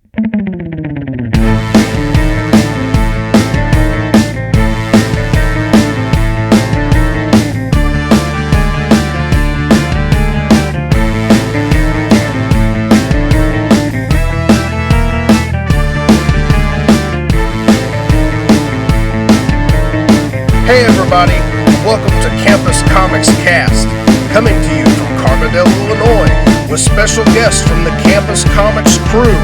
Hey everybody, welcome to Campus Comics Cast, coming to you from Carbondale, Illinois, with special guests from the Campus Comics crew.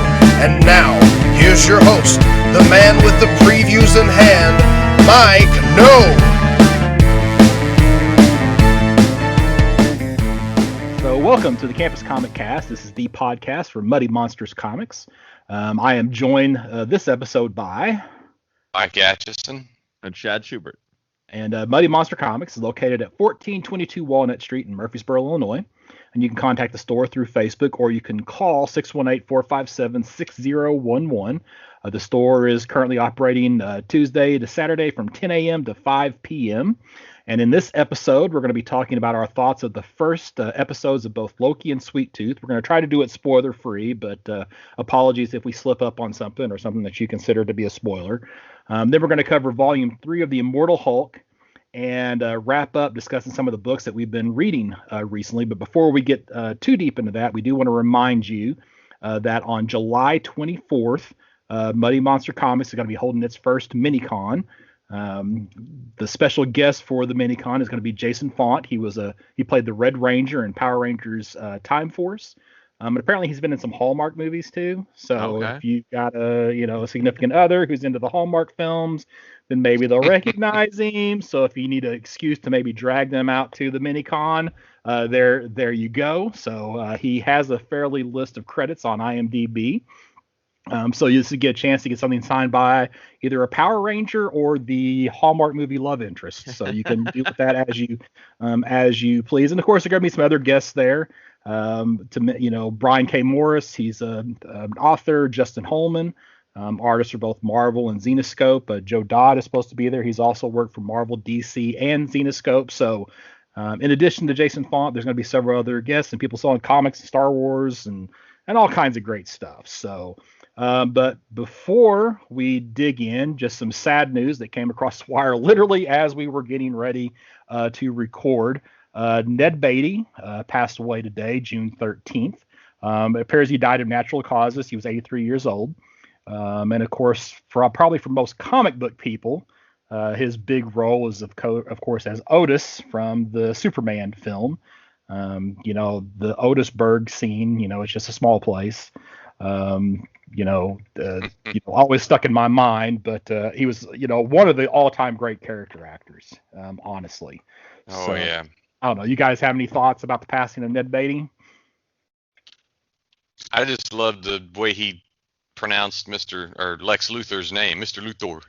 And now, here's your host, the man with the previews in hand, Mike No. So welcome to the Campus Comic Cast. This is the podcast for Muddy Monsters Comics. I am joined this episode by Mike Atchison and Chad Schubert. And Muddy Monster Comics is located at 1422 Walnut Street in Murfreesboro, Illinois. And you can contact the store through Facebook, or you can call 618-457-6011. The store is currently operating Tuesday to Saturday from 10 a.m. to 5 p.m. And in this episode, we're going to be talking about our thoughts of the first episodes of both Loki and Sweet Tooth. We're going to try to do it spoiler-free, but apologies if we slip up on something or something that you consider to be a spoiler. Then we're going to cover Volume 3 of the Immortal Hulk and wrap up discussing some of the books that we've been reading recently. But before we get too deep into that, we do want to remind you that on July 24th, Muddy Monster Comics is going to be holding its first mini-con. The special guest for the mini-con is going to be Jason Faunt. He played the Red Ranger in Power Rangers Time Force. And apparently he's been in some Hallmark movies too. So If you've got a significant other who's into the Hallmark films, then maybe they'll recognize him. So if you need an excuse to maybe drag them out to the mini-con, there you go. So he has a fairly list of credits on IMDb. So you just get a chance to get something signed by either a Power Ranger or the Hallmark movie love interest. So you can do with that as you please. And of course, there are going to be some other guests there. Brian K. Morris, he's an author. Justin Holman, artists for both Marvel and Zenescope. Joe Dodd is supposed to be there. He's also worked for Marvel, DC, and Zenescope. So in addition to Jason Faunt, there's going to be several other guests and people selling comics and Star Wars and all kinds of great stuff. So. But before we dig in, just some sad news that came across the wire literally as we were getting ready to record. Ned Beatty passed away today, June 13th. It appears he died of natural causes. He was 83 years old. And of course, probably for most comic book people, his big role is, of course, as Otis from the Superman film. The Otisburg scene, it's just a small place. Always stuck in my mind, but he was, one of the all-time great character actors, honestly. Oh, yeah. I don't know. You guys have any thoughts about the passing of Ned Beatty? I just loved the way he pronounced Lex Luthor's name, Mr. Luthor.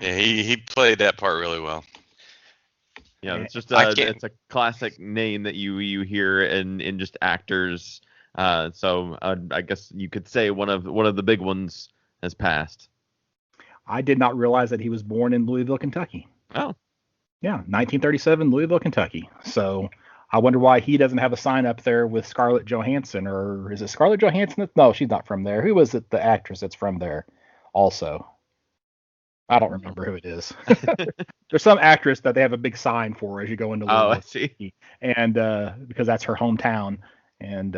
He played that part really well. Yeah, it's just it's a classic name that you hear in just actors. So I guess you could say one of the big ones has passed. I did not realize that he was born in Louisville, Kentucky. Oh. Yeah, 1937, Louisville, Kentucky. So I wonder why he doesn't have a sign up there with Scarlett Johansson, or is it Scarlett Johansson? No, she's not from there. Who was it? The actress that's from there also. I don't remember who it is. There's some actress that they have a big sign for as you go into Louisville. Oh, I see. And because that's her hometown. And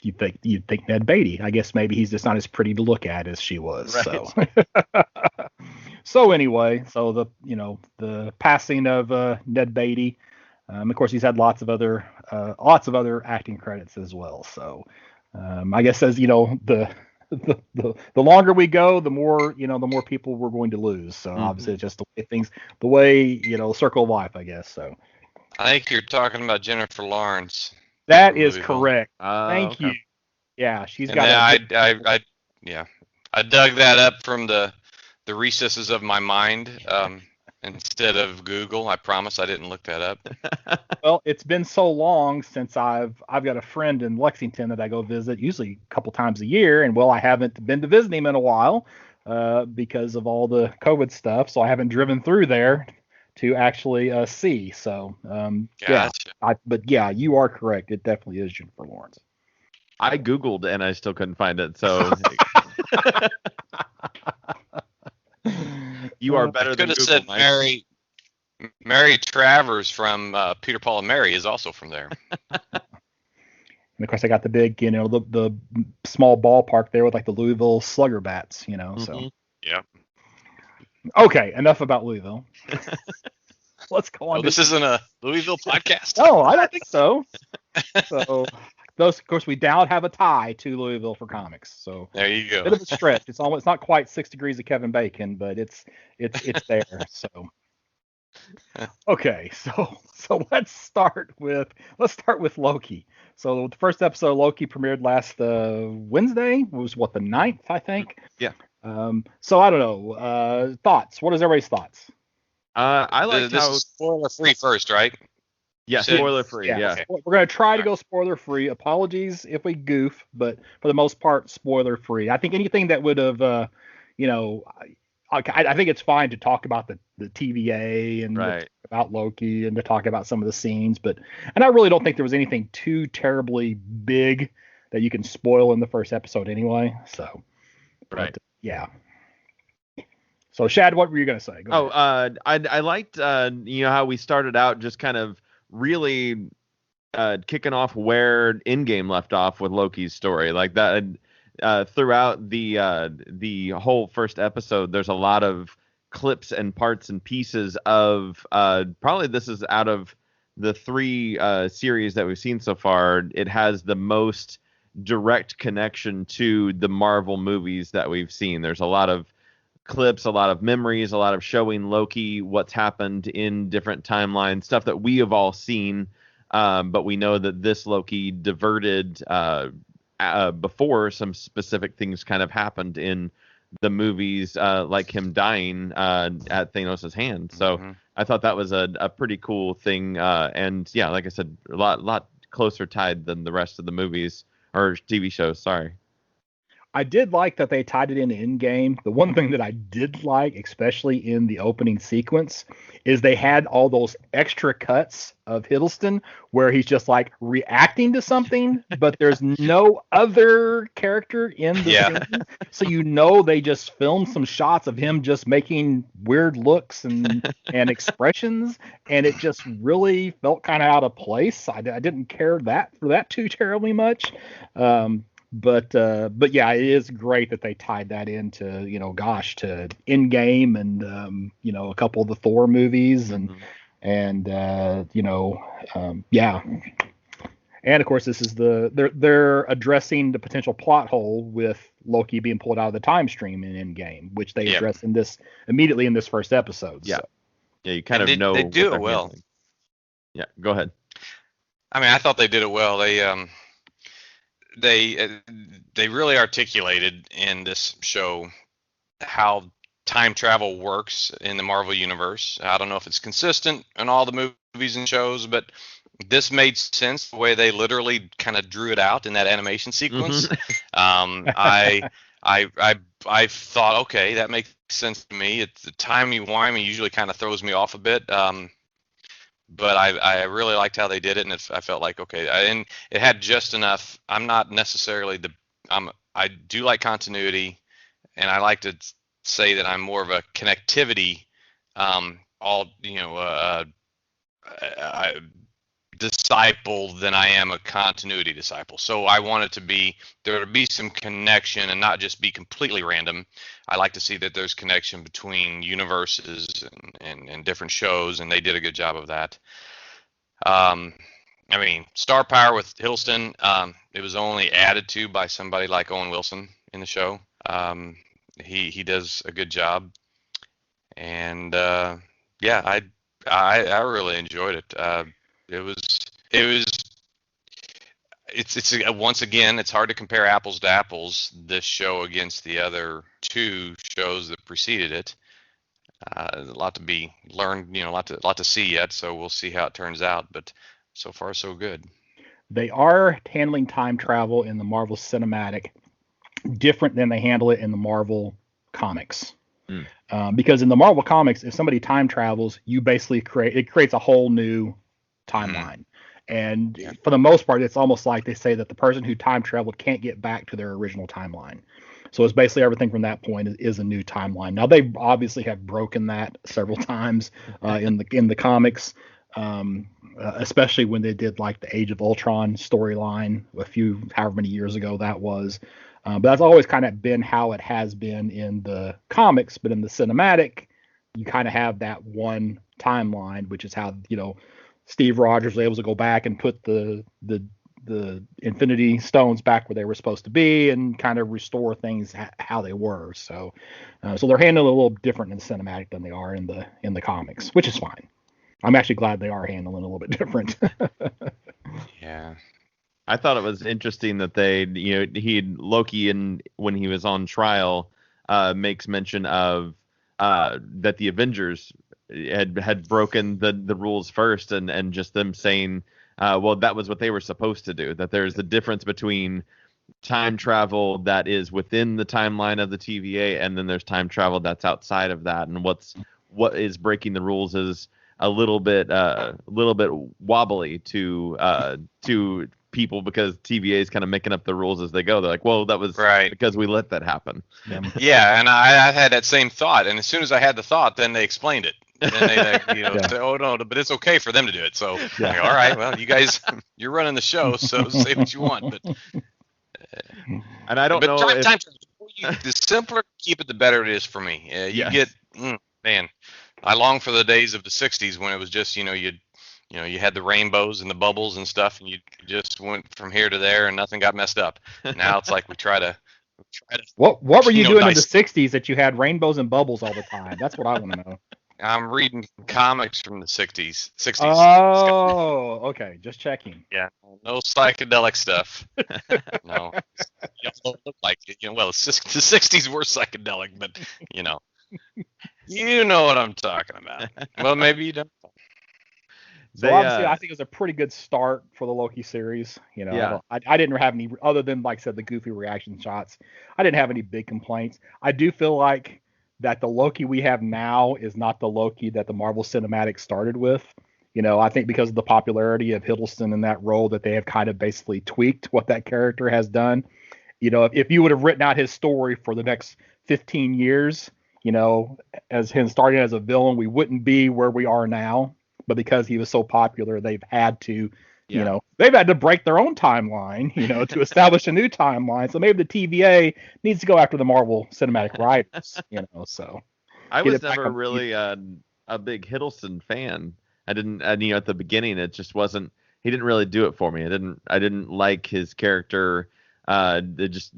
you'd think Ned Beatty. I guess maybe he's just not as pretty to look at as she was. Right. So so anyway, the passing of Ned Beatty. Of course, he's had lots of other acting credits as well. So I guess as the longer we go, the more people we're going to lose. So obviously, it's just the way circle of life, I guess. So I think you're talking about Jennifer Lawrence. That is correct. Thank you. Yeah, she's got. I dug that up from the recesses of my mind instead of Google. I promise I didn't look that up. Well, it's been so long since I've got a friend in Lexington that I go visit, usually a couple times a year, and I haven't been to visit him in a while because of all the COVID stuff. So I haven't driven through there to actually see. So gotcha. But you are correct. It definitely is Jennifer Lawrence. I Googled and I still couldn't find it. So you are better than could have Google, said Mike. Mary Travers from Peter, Paul, and Mary is also from there. And of course, I got the big, the small ballpark there with like the Louisville Slugger bats, So Yeah. Okay, enough about Louisville. Let's go on. This isn't a Louisville podcast. No, I don't think so. So, of course, we now have a tie to Louisville for comics. So there you go. Bit of a stretch. It's not quite 6 degrees of Kevin Bacon, but it's there. So. Okay, so let's start with Loki. So the first episode of Loki premiered last Wednesday. It was the 9th, I think. Yeah. So I don't know. Thoughts? What is everybody's thoughts? I like this how is spoiler free first, right? Yeah, spoiler free. Yeah. Okay. We're gonna try to go spoiler free. Apologies if we goof, but for the most part, spoiler free. I think anything that would have, I think it's fine to talk about the TVA and about Loki and to talk about some of the scenes, and I really don't think there was anything too terribly big that you can spoil in the first episode anyway. So, yeah. So, Shad, what were you gonna say? Go ahead. I liked how we started out just kind of really kicking off where Endgame left off with Loki's story, like that. Throughout the whole first episode, there's a lot of clips and parts and pieces of probably this is out of the 3 series that we've seen so far, it has the most direct connection to the Marvel movies that we've seen. There's a lot of clips, a lot of memories, a lot of showing Loki what's happened in different timelines, stuff that we have all seen, but we know that this Loki diverted before some specific things kind of happened in the movies, like him dying at Thanos' hand. So I thought that was a pretty cool thing, and yeah, like I said, a lot closer tied than the rest of the movies or TV shows. Sorry. I did like that they tied it into Endgame. The one thing that I did like, especially in the opening sequence, is they had all those extra cuts of Hiddleston where he's just like reacting to something, but there's no other character in the scene. So they just filmed some shots of him just making weird looks and expressions, and it just really felt kind of out of place. I didn't care for that too terribly much. But yeah, it is great that they tied that into, to Endgame and, a couple of the Thor movies yeah. And of course, this is they're addressing the potential plot hole with Loki being pulled out of the time stream in Endgame, which they address immediately in this first episode. Yeah. So. Yeah. You kind of know. They do it well. Handling. Yeah. Go ahead. I mean, I thought they did it well. They really articulated in this show how time travel works in the Marvel universe. I don't know if it's consistent in all the movies and shows, but this made sense the way they literally kind of drew it out in that animation sequence. I thought, okay, that makes sense to me. It's the timey-wimey usually kind of throws me off a bit. But I really liked how they did it, and I felt like, okay, and it had just enough. I'm not necessarily I do like continuity, and I like to say that I'm more of a connectivity, disciple than I am a continuity disciple. So I want it to be there to be some connection and not just be completely random. I like to see that there's connection between universes and different shows, and they did a good job of that. I mean, star power with Hiddleston, it was only added to by somebody like Owen Wilson in the show. He does a good job, and yeah, I really enjoyed it. It's once again, it's hard to compare apples to apples, this show against the other 2 shows that preceded it. A lot to be learned, a lot to see yet, so we'll see how it turns out, but so far so good. They are handling time travel in the Marvel Cinematic different than they handle it in the Marvel comics. Because in the Marvel comics, if somebody time travels, you basically creates a whole new timeline. And for the most part, it's almost like they say that the person who time traveled can't get back to their original timeline. So it's basically everything from that point is a new timeline. Now they obviously have broken that several times in the comics, especially when they did like the Age of Ultron storyline however many years ago that was. But that's always kind of been how it has been in the comics. But in the cinematic, you kind of have that one timeline, which is how Steve Rogers was able to go back and put the Infinity Stones back where they were supposed to be and kind of restore things how they were. So they're handled a little different in the cinematic than they are in the comics, which is fine. I'm actually glad they are handling a little bit different. Yeah. I thought it was interesting that Loki, and when he was on trial, makes mention of that the Avengers had broken the rules first, and just them saying, well, that was what they were supposed to do. That there's a difference between time travel that is within the timeline of the TVA, and then there's time travel that's outside of that. And what is breaking the rules is a little bit wobbly to people, because TVA is kind of making up the rules as they go. They're like, well, that was right because we let that happen. Yeah, and I had that same thought, and as soon as I had the thought, then they explained it. And they say, oh no, but it's okay for them to do it. So like, all right, well, you guys, you're running the show, so say what you want. But and I don't know the simpler you keep it, the better it is for me. Man, I long for the days of the '60s when it was just you had the rainbows and the bubbles and stuff, and you just went from here to there and nothing got messed up. Now it's like we try to. What were you doing in the '60s that you had rainbows and bubbles all the time? That's what I want to know. I'm reading comics from the '60s. Oh, okay. Just checking. Yeah, no psychedelic stuff. No, you don't look like it. Well, the '60s were psychedelic, but you know what I'm talking about. Well, maybe you don't. So obviously, I think it was a pretty good start for the Loki series. I didn't have any, other than, like I said, the goofy reaction shots. I didn't have any big complaints. I do feel like that the Loki we have now is not the Loki that the Marvel Cinematic started with. I think because of the popularity of Hiddleston in that role, that they have kind of basically tweaked what that character has done. If you would have written out his story for the next 15 years, as him starting as a villain, we wouldn't be where we are now. But because he was so popular, they've had to, they've had to break their own timeline, to establish a new timeline. So maybe the TVA needs to go after the Marvel Cinematic writers, so. I was never really a big Hiddleston fan. I didn't, at the beginning, it just wasn't, he didn't really do it for me. I didn't like his character. It just,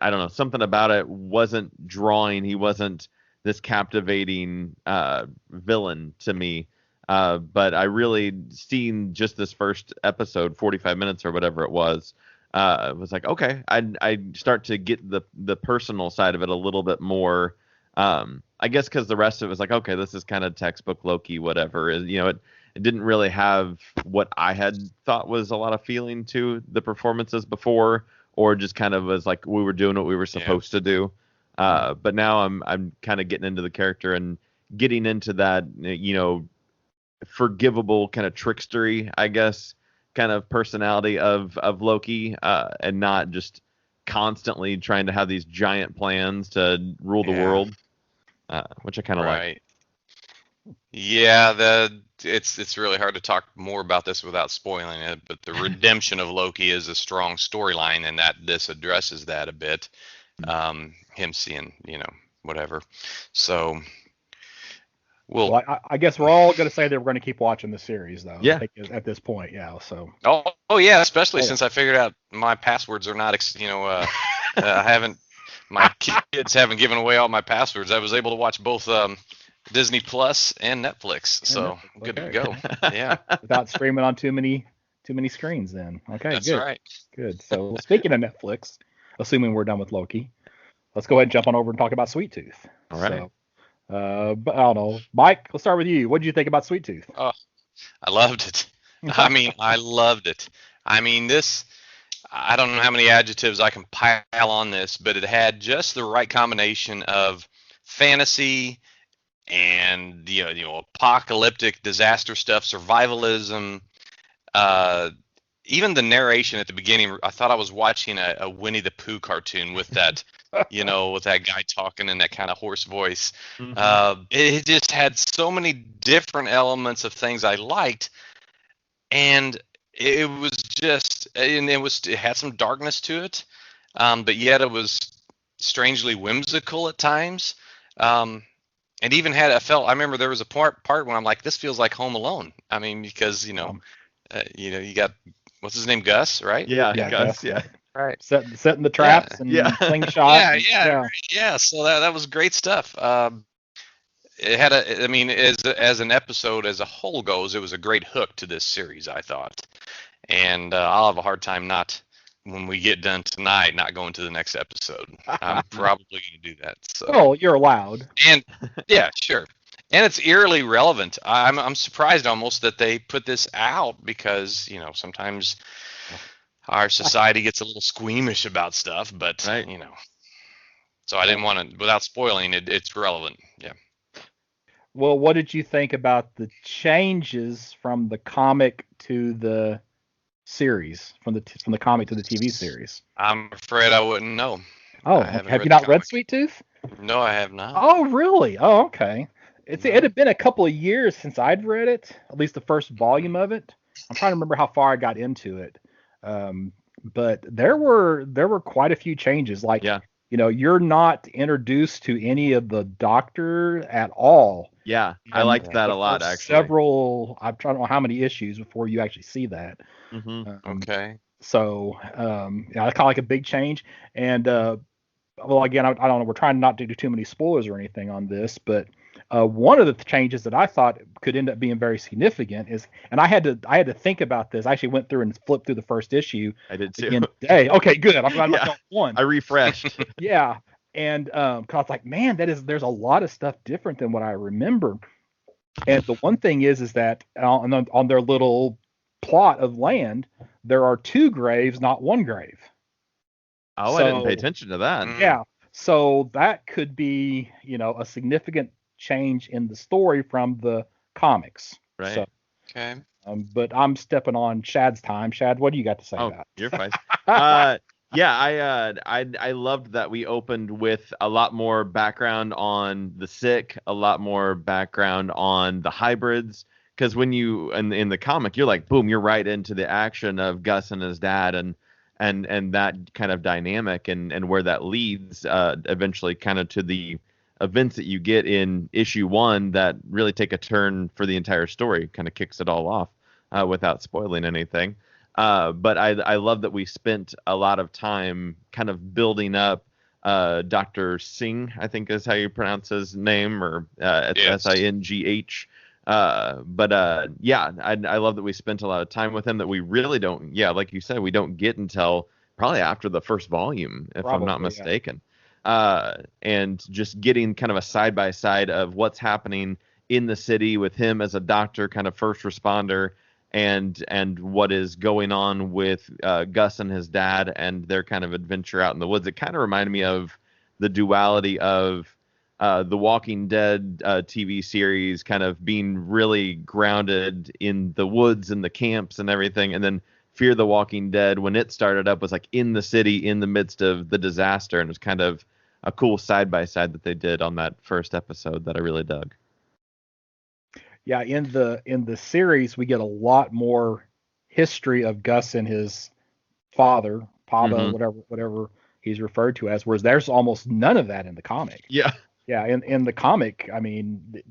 I don't know, something about it wasn't drawing. He wasn't this captivating villain to me. But I really seen just this first episode, 45 minutes or whatever it was like, okay, I start to get the personal side of it a little bit more. I guess because the rest of it was like, okay, this is kind of textbook Loki, whatever. It didn't really have what I had thought was a lot of feeling to the performances before, or just kind of was like we were doing what we were supposed to do. But now I'm kind of getting into the character and getting into that, forgivable kind of trickstery, I guess, kind of personality of Loki, and not just constantly trying to have these giant plans to rule the world, which I kind of like. Yeah, it's really hard to talk more about this without spoiling it, but the redemption of Loki is a strong storyline, and that this addresses that a bit. Him seeing, whatever. So, well, I guess we're all going to say that we're going to keep watching the series, though. Yeah. I think at this point, yeah. So. Oh yeah, especially since I figured out my passwords are not, my kids haven't given away all my passwords. I was able to watch both Disney Plus and Netflix, so good to go. Yeah. Without streaming on too many screens, then. Okay, that's good. Right. Good. So speaking of Netflix, assuming we're done with Loki, let's go ahead and jump on over and talk about Sweet Tooth. All right. So, but I don't know, Mike. Let's start with you. What did you think about Sweet Tooth? Oh, I loved it. I loved it. This. I don't know how many adjectives I can pile on this, but it had just the right combination of fantasy and apocalyptic disaster stuff, survivalism, Even the narration at the beginning, I thought I was watching a Winnie the Pooh cartoon with that, with that guy talking in that kind of hoarse voice. It just had so many different elements of things I liked, and it was just, and it had some darkness to it, but yet it was strangely whimsical at times. And even I remember there was a part when I'm like, this feels like Home Alone. I mean, because you got, what's his name, Gus, right? Yeah, Gus. yeah. Right. Setting the traps and slingshot. Yeah. So that was great stuff. It had I mean, as an episode as a whole goes, it was a great hook to this series, I thought. And I'll have a hard time when we get done tonight, not going to the next episode. I'm probably going to do that. So. Oh, you're allowed. And yeah, sure. And it's eerily relevant. I'm surprised almost that they put this out because sometimes our society gets a little squeamish about stuff, but right. So I didn't want to, without spoiling it. It's relevant. Yeah. Well, what did you think about the changes from the comic to the series, from the comic to the TV series? I'm afraid I wouldn't know. Oh, have you not read Sweet Tooth? No, I have not. Oh, really? Oh, okay. It had been a couple of years since I'd read it, at least the first volume of it. I'm trying to remember how far I got into it. But there were quite a few changes. Like, you're not introduced to any of the Doctor at all. Yeah, I liked that a lot, actually. I don't know how many issues before you actually see that. Okay. So, it's kind of like a big change. And, well, again, I don't know. We're trying not to do too many spoilers or anything on this, but one of the changes that I thought could end up being very significant is, and I had to think about this. I actually went through and flipped through the first issue. I did too. Again today. Okay, good. I'm glad I'm not one. I refreshed. Yeah, and cause I was like, man, there's a lot of stuff different than what I remember. And the one thing is that on their little plot of land, there are 2 graves, not 1 grave. Oh, I didn't pay attention to that. Yeah, so that could be, a significant change in the story from the comics. Right. So, okay. But I'm stepping on Shad's time. Shad, what do you got to say about it? You're fine. I loved that we opened with a lot more background on the sick, a lot more background on the hybrids. Because when you in the comic, you're like, boom, you're right into the action of Gus and his dad, and that kind of dynamic and where that leads eventually kind of to the events that you get in issue 1 that really take a turn for the entire story, kind of kicks it all off without spoiling anything. But I love that we spent a lot of time kind of building up Dr. Singh, I think is how you pronounce his name, or Singh. I love that we spent a lot of time with him that we really don't, like you said, we don't get until probably after the first volume, if I'm not mistaken. And just getting kind of a side-by-side of what's happening in the city with him as a doctor, kind of first responder, and what is going on with Gus and his dad and their kind of adventure out in the woods. It kind of reminded me of the duality of the Walking Dead TV series kind of being really grounded in the woods and the camps and everything, and then Fear the Walking Dead, when it started up, was like in the city in the midst of the disaster, and it was kind of a cool side-by-side that they did on that first episode that I really dug. Yeah, in the series, we get a lot more history of Gus and his father, Papa, whatever he's referred to as, whereas there's almost none of that in the comic. Yeah. Yeah, in the comic, I mean,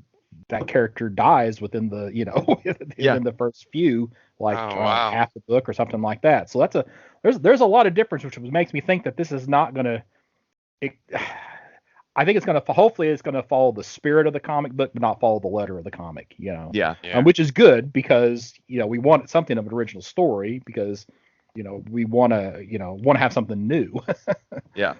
that character dies within the, in the first few, half the book or something like that. So there's a lot of difference, which makes me think that this is not going to, I think it's going to, hopefully it's going to follow the spirit of the comic book, but not follow the letter of the comic, Yeah. Which is good because, we want something of an original story because, we want to have something new. Yeah.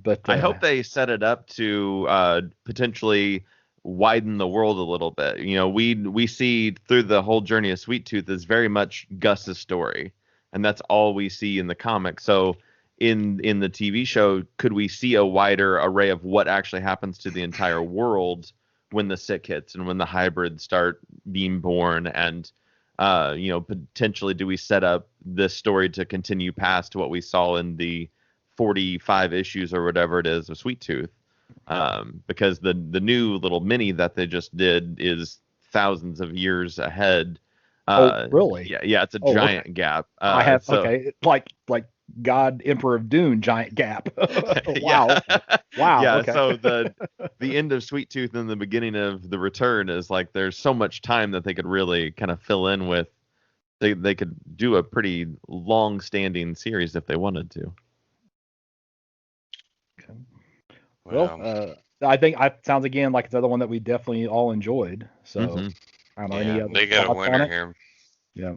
But I hope they set it up to potentially widen the world a little bit. We see through the whole journey of Sweet Tooth is very much Gus's story, and that's all we see in the comic. So in the TV show, could we see a wider array of what actually happens to the entire world when the sick hits and when the hybrids start being born, and Potentially do we set up this story to continue past what we saw in the 45 issues or whatever it is of Sweet Tooth? Because the new little mini that they just did is thousands of years ahead. Really? Yeah, it's a giant gap. I have like God Emperor of Dune giant gap. Wow. Wow. Yeah, okay. So the end of Sweet Tooth and the beginning of the Return is like there's so much time that they could really kind of fill in with. They could do a pretty long-standing series if they wanted to. Okay. Well, I think it sounds again like it's another one that we definitely all enjoyed. So I don't know any other. They got a winner here. Yeah,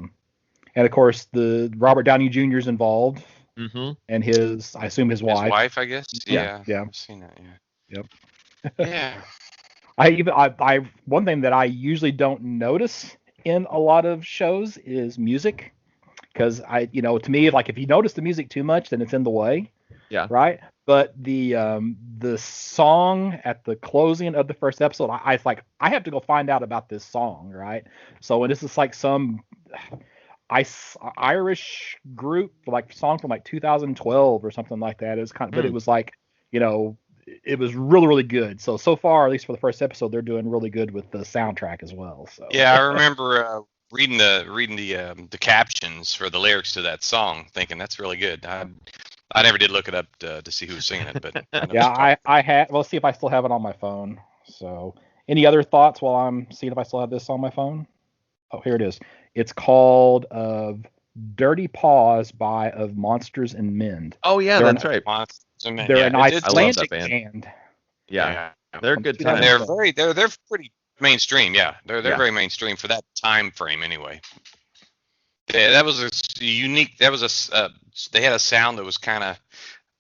and of course the Robert Downey Jr. is involved, and I assume his wife. His wife, I guess. Yeah. I've seen that. Yeah. Yep. Yeah. I one thing that I usually don't notice in a lot of shows is music, because to me, like if you notice the music too much, then it's in the way. Yeah. Right. But the song at the closing of the first episode, I have to go find out about this song, right? So when this is like some Irish group, like song from like 2012 or something like that, is but it was like, it was really, really good. So far, at least for the first episode, they're doing really good with the soundtrack as well. So yeah, I remember reading the captions for the lyrics to that song, thinking that's really good. I never did look it up to see who was singing it, but yeah, I had. Well, see if I still have it on my phone. So, any other thoughts while I'm seeing if I still have this on my phone? Oh, here it is. It's called "Dirty Paws" of Monsters and Men. Oh yeah, that's right. Monsters and Men. They're an Icelandic band. Yeah, they're good. They're pretty mainstream. Yeah, they're very mainstream for that time frame anyway. Yeah, that was a unique. That was they had a sound that was kind of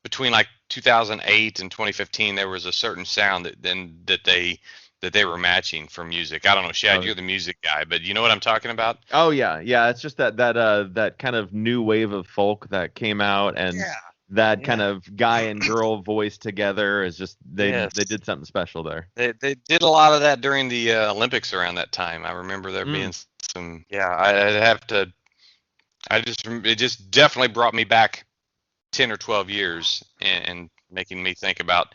between like 2008 and 2015. There was a certain sound that they were matching for music. I don't know, Shad, you're the music guy, but you know what I'm talking about? Oh yeah. It's just that kind of new wave of folk that came out, and that kind of guy and girl voice together is just they did something special there. They did a lot of that during the Olympics around that time. I remember there being some. Yeah, I'd have to. It just definitely brought me back 10 or 12 years and making me think about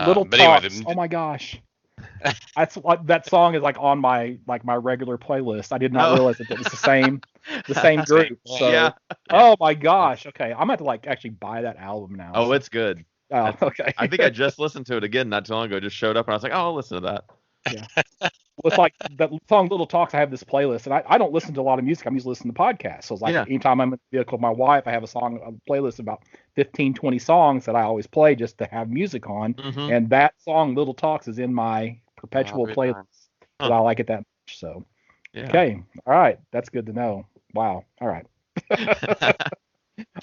Little Talks. Anyway, oh my gosh. That's what that song is like on my regular playlist. I did not realize that it was the same group. So oh my gosh. Okay. I'm gonna have to actually buy that album now. Oh, it's good. Oh, okay. I think I just listened to it again not too long ago. It just showed up and I was like, oh, I'll listen to that. Yeah. Well, it's like that song Little Talks. I have this playlist, and I don't listen to a lot of music. I'm usually listening to podcasts. So it's like anytime I'm in the vehicle with my wife, I have a playlist of about 15, 20 songs that I always play just to have music on. And that song Little Talks is in my perpetual playlist because I like it that much. So okay, all right, that's good to know. Wow, all right.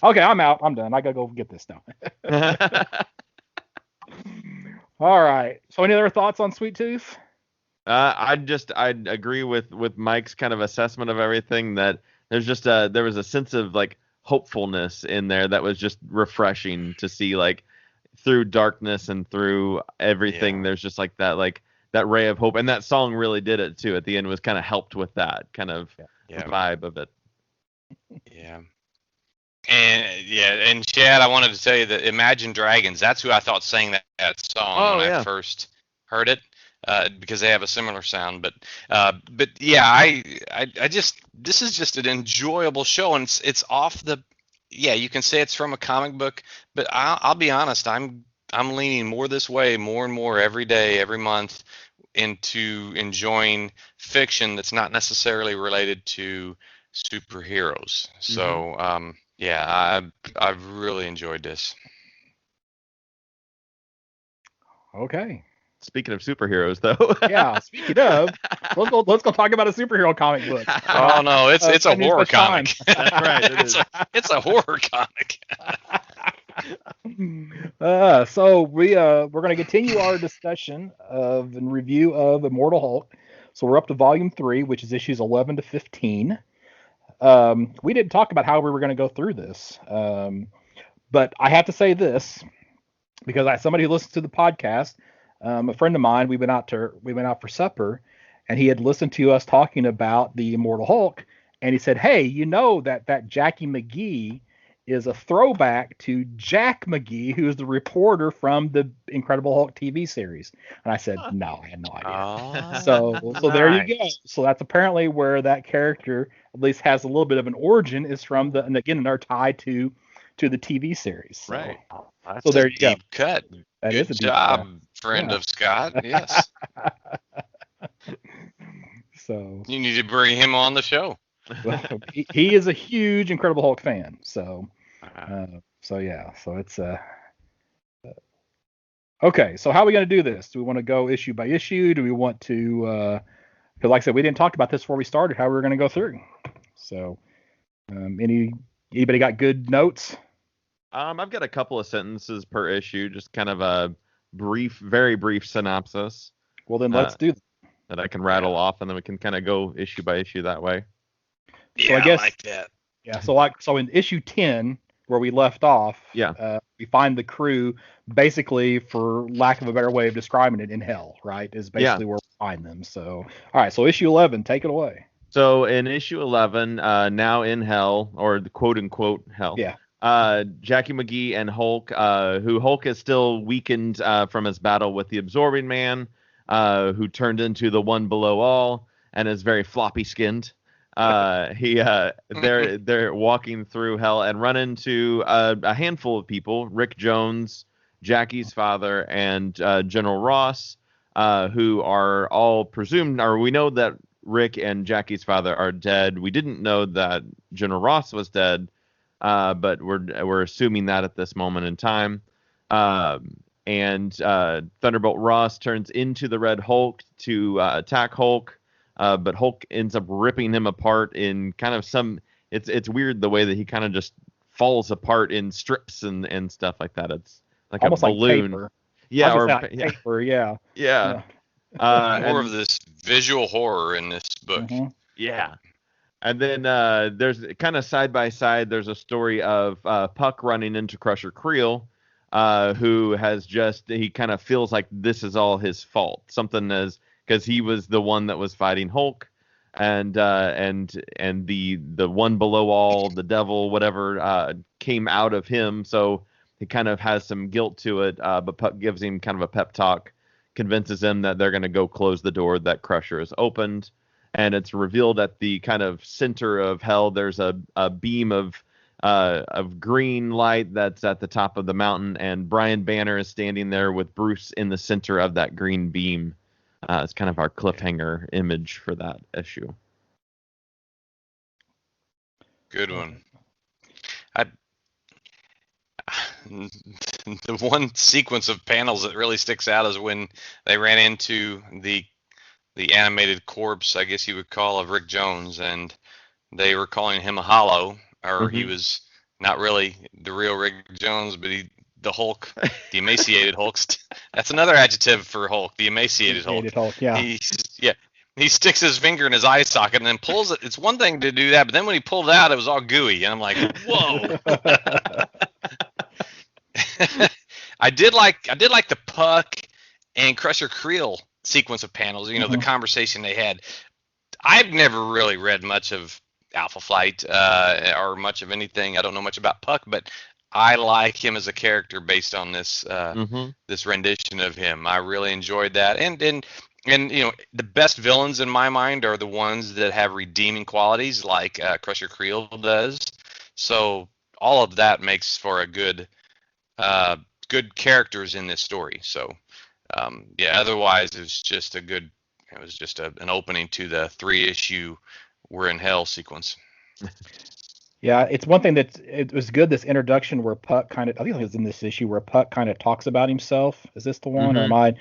Okay, I'm out. I'm done. I gotta go get this now. All right. So any other thoughts on Sweet Tooth? I agree with Mike's kind of assessment of everything, that there's just there was a sense of like hopefulness in there that was just refreshing to see, like through darkness and through everything. There's just like that ray of hope, and that song really did it too. At the end was kind of helped with that kind of vibe of it. Yeah. And Chad, I wanted to tell you that Imagine Dragons, that's who I thought sang that song when I first heard it. Because they have a similar sound, but yeah, I just, this is just an enjoyable show, and it's off the, you can say it's from a comic book, but I'll be honest, I'm leaning more this way more and more every day, every month, into enjoying fiction that's not necessarily related to superheroes. So I've really enjoyed this. Okay. Speaking of superheroes, though. Yeah. Speaking of, let's go talk about a superhero comic book. Oh no, it's a horror comic. That's right. It's a horror comic. So we're going to continue our discussion of and review of Immortal Hulk. So we're up to volume 3, which is issues 11 to 15. We didn't talk about how we were going to go through this, but I have to say this because somebody who listens to the podcast. A friend of mine, we went out for supper, and he had listened to us talking about the Immortal Hulk, and he said, "Hey, you know that Jackie McGee is a throwback to Jack McGee, who is the reporter from the Incredible Hulk TV series." And I said, "No, I had no idea." Oh, So there you go. So that's apparently where that character at least has a little bit of an origin, is from and again, they're tied to the TV series. So, Right. That's so there a you go. deep cut. That Good is a deep job, cut. friend Yeah. of Scott. Yes. So You need to bring him on the show. well, he is a huge Incredible Hulk fan. So Uh, yeah. So it's okay. So how are we going to do this? Do we want to go issue by issue? Do we want to? Because like I said, we didn't talk about this before we started. How we were going to go through. So anybody got good notes? I've got a couple of sentences per issue, just kind of a brief, very brief synopsis. Well, then let's do that. That I can rattle off, and then we can kind of go issue by issue that way. So I guess, like that. Yeah. So in issue 10, where we left off, we find the crew basically, for lack of a better way of describing it, in hell. Right? Is basically where we find them. So all right. So issue 11, take it away. So in issue 11, now in hell, or the quote unquote hell. Yeah. Jackie McGee and Hulk, who Hulk is still weakened from his battle with the Absorbing Man, who turned into the One Below All and is very floppy skinned. They're walking through hell and run into a handful of people: Rick Jones, Jackie's father, and General Ross, who are all presumed, or we know that Rick and Jackie's father are dead. We didn't know that General Ross was dead. But we're assuming that at this moment in time. And Thunderbolt Ross turns into the Red Hulk to attack Hulk, but Hulk ends up ripping him apart in kind of some. It's weird the way that he kind of just falls apart in strips and stuff like that. It's like almost a balloon. Like paper. Yeah, paper. Yeah. More of this visual horror in this book. Mm-hmm. Yeah. And then there's kind of side by side, there's a story of Puck running into Crusher Creel, who has he kind of feels like this is all his fault. Because he was the one that was fighting Hulk, and the One Below All, the devil, whatever, came out of him. So he kind of has some guilt to it, but Puck gives him kind of a pep talk, convinces him that they're going to go close the door that Crusher has opened. And it's revealed at the kind of center of hell, there's a beam of green light that's at the top of the mountain, and Brian Banner is standing there with Bruce in the center of that green beam. It's kind of our cliffhanger image for that issue. Good one. The one sequence of panels that really sticks out is when they ran into the animated corpse, I guess you would call, of Rick Jones, and they were calling him a hollow, or he was not really the real Rick Jones, but the Hulk, the emaciated Hulk. That's another adjective for Hulk, the emaciated Hulk. Yeah. He sticks his finger in his eye socket and then pulls it. It's one thing to do that, but then when he pulled it out, it was all gooey, and I'm like, whoa. I did like the Puck and Crusher Creel sequence of panels, the conversation they had. I've never really read much of Alpha Flight or much of anything. I don't know much about Puck, but I like him as a character based on this this rendition of him. I really enjoyed that. And the best villains in my mind are the ones that have redeeming qualities, like Crusher Creel does. So all of that makes for a good characters in this story. So otherwise it was just an opening to the 3-issue We're in Hell sequence. Yeah, it's one thing it was good, this introduction where Puck I think it was in this issue where Puck kind of talks about himself. Is this the one? Or am I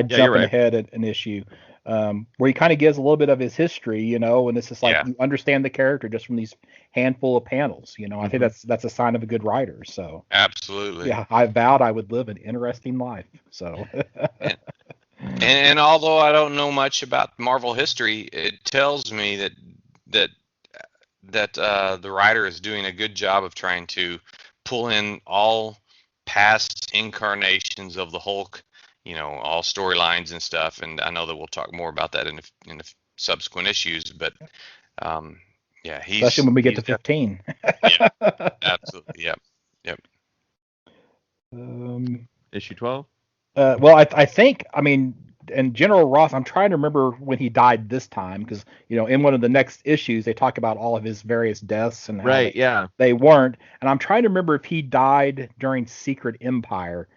jumping ahead at an issue? Where he kind of gives a little bit of his history, and it's just like you understand the character just from these handful of panels. I think that's a sign of a good writer. So absolutely, yeah, I vowed I would live an interesting life. So, and although I don't know much about Marvel history, it tells me that the writer is doing a good job of trying to pull in all past incarnations of the Hulk. All storylines and stuff, and I know that we'll talk more about that in the subsequent issues. But Yeah, especially when we get to 15. Yeah, absolutely. Yep. Issue 12. Well, I think, I mean, and General Ross, I'm trying to remember when he died this time, because in one of the next issues they talk about all of his various deaths and how they weren't, and I'm trying to remember if he died during Secret Empire.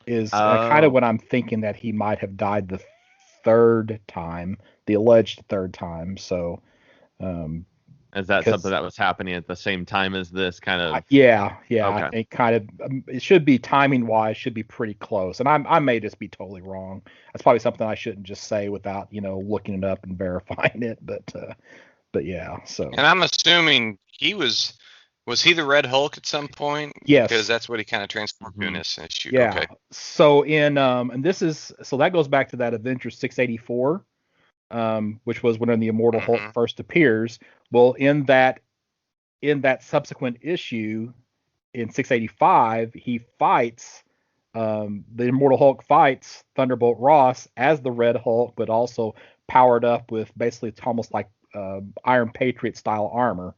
Is kind of what I'm thinking, that he might have died the third time, the alleged third time. So, is that something that was happening at the same time as this kind of? Yeah. Okay. I think kind of it should be, timing wise, should be pretty close. And I may just be totally wrong. That's probably something I shouldn't just say without looking it up and verifying it. But yeah. So. And I'm assuming he was he the Red Hulk at some point? Yes. Because that's what he kind of transformed to in this issue. Yeah. Okay. So and this is, so that goes back to that Adventure 684, which was when the Immortal Hulk first appears. Well, in that subsequent issue, in 685, he fights, the Immortal Hulk fights Thunderbolt Ross as the Red Hulk, but also powered up with, basically, it's almost like Iron Patriot style armor.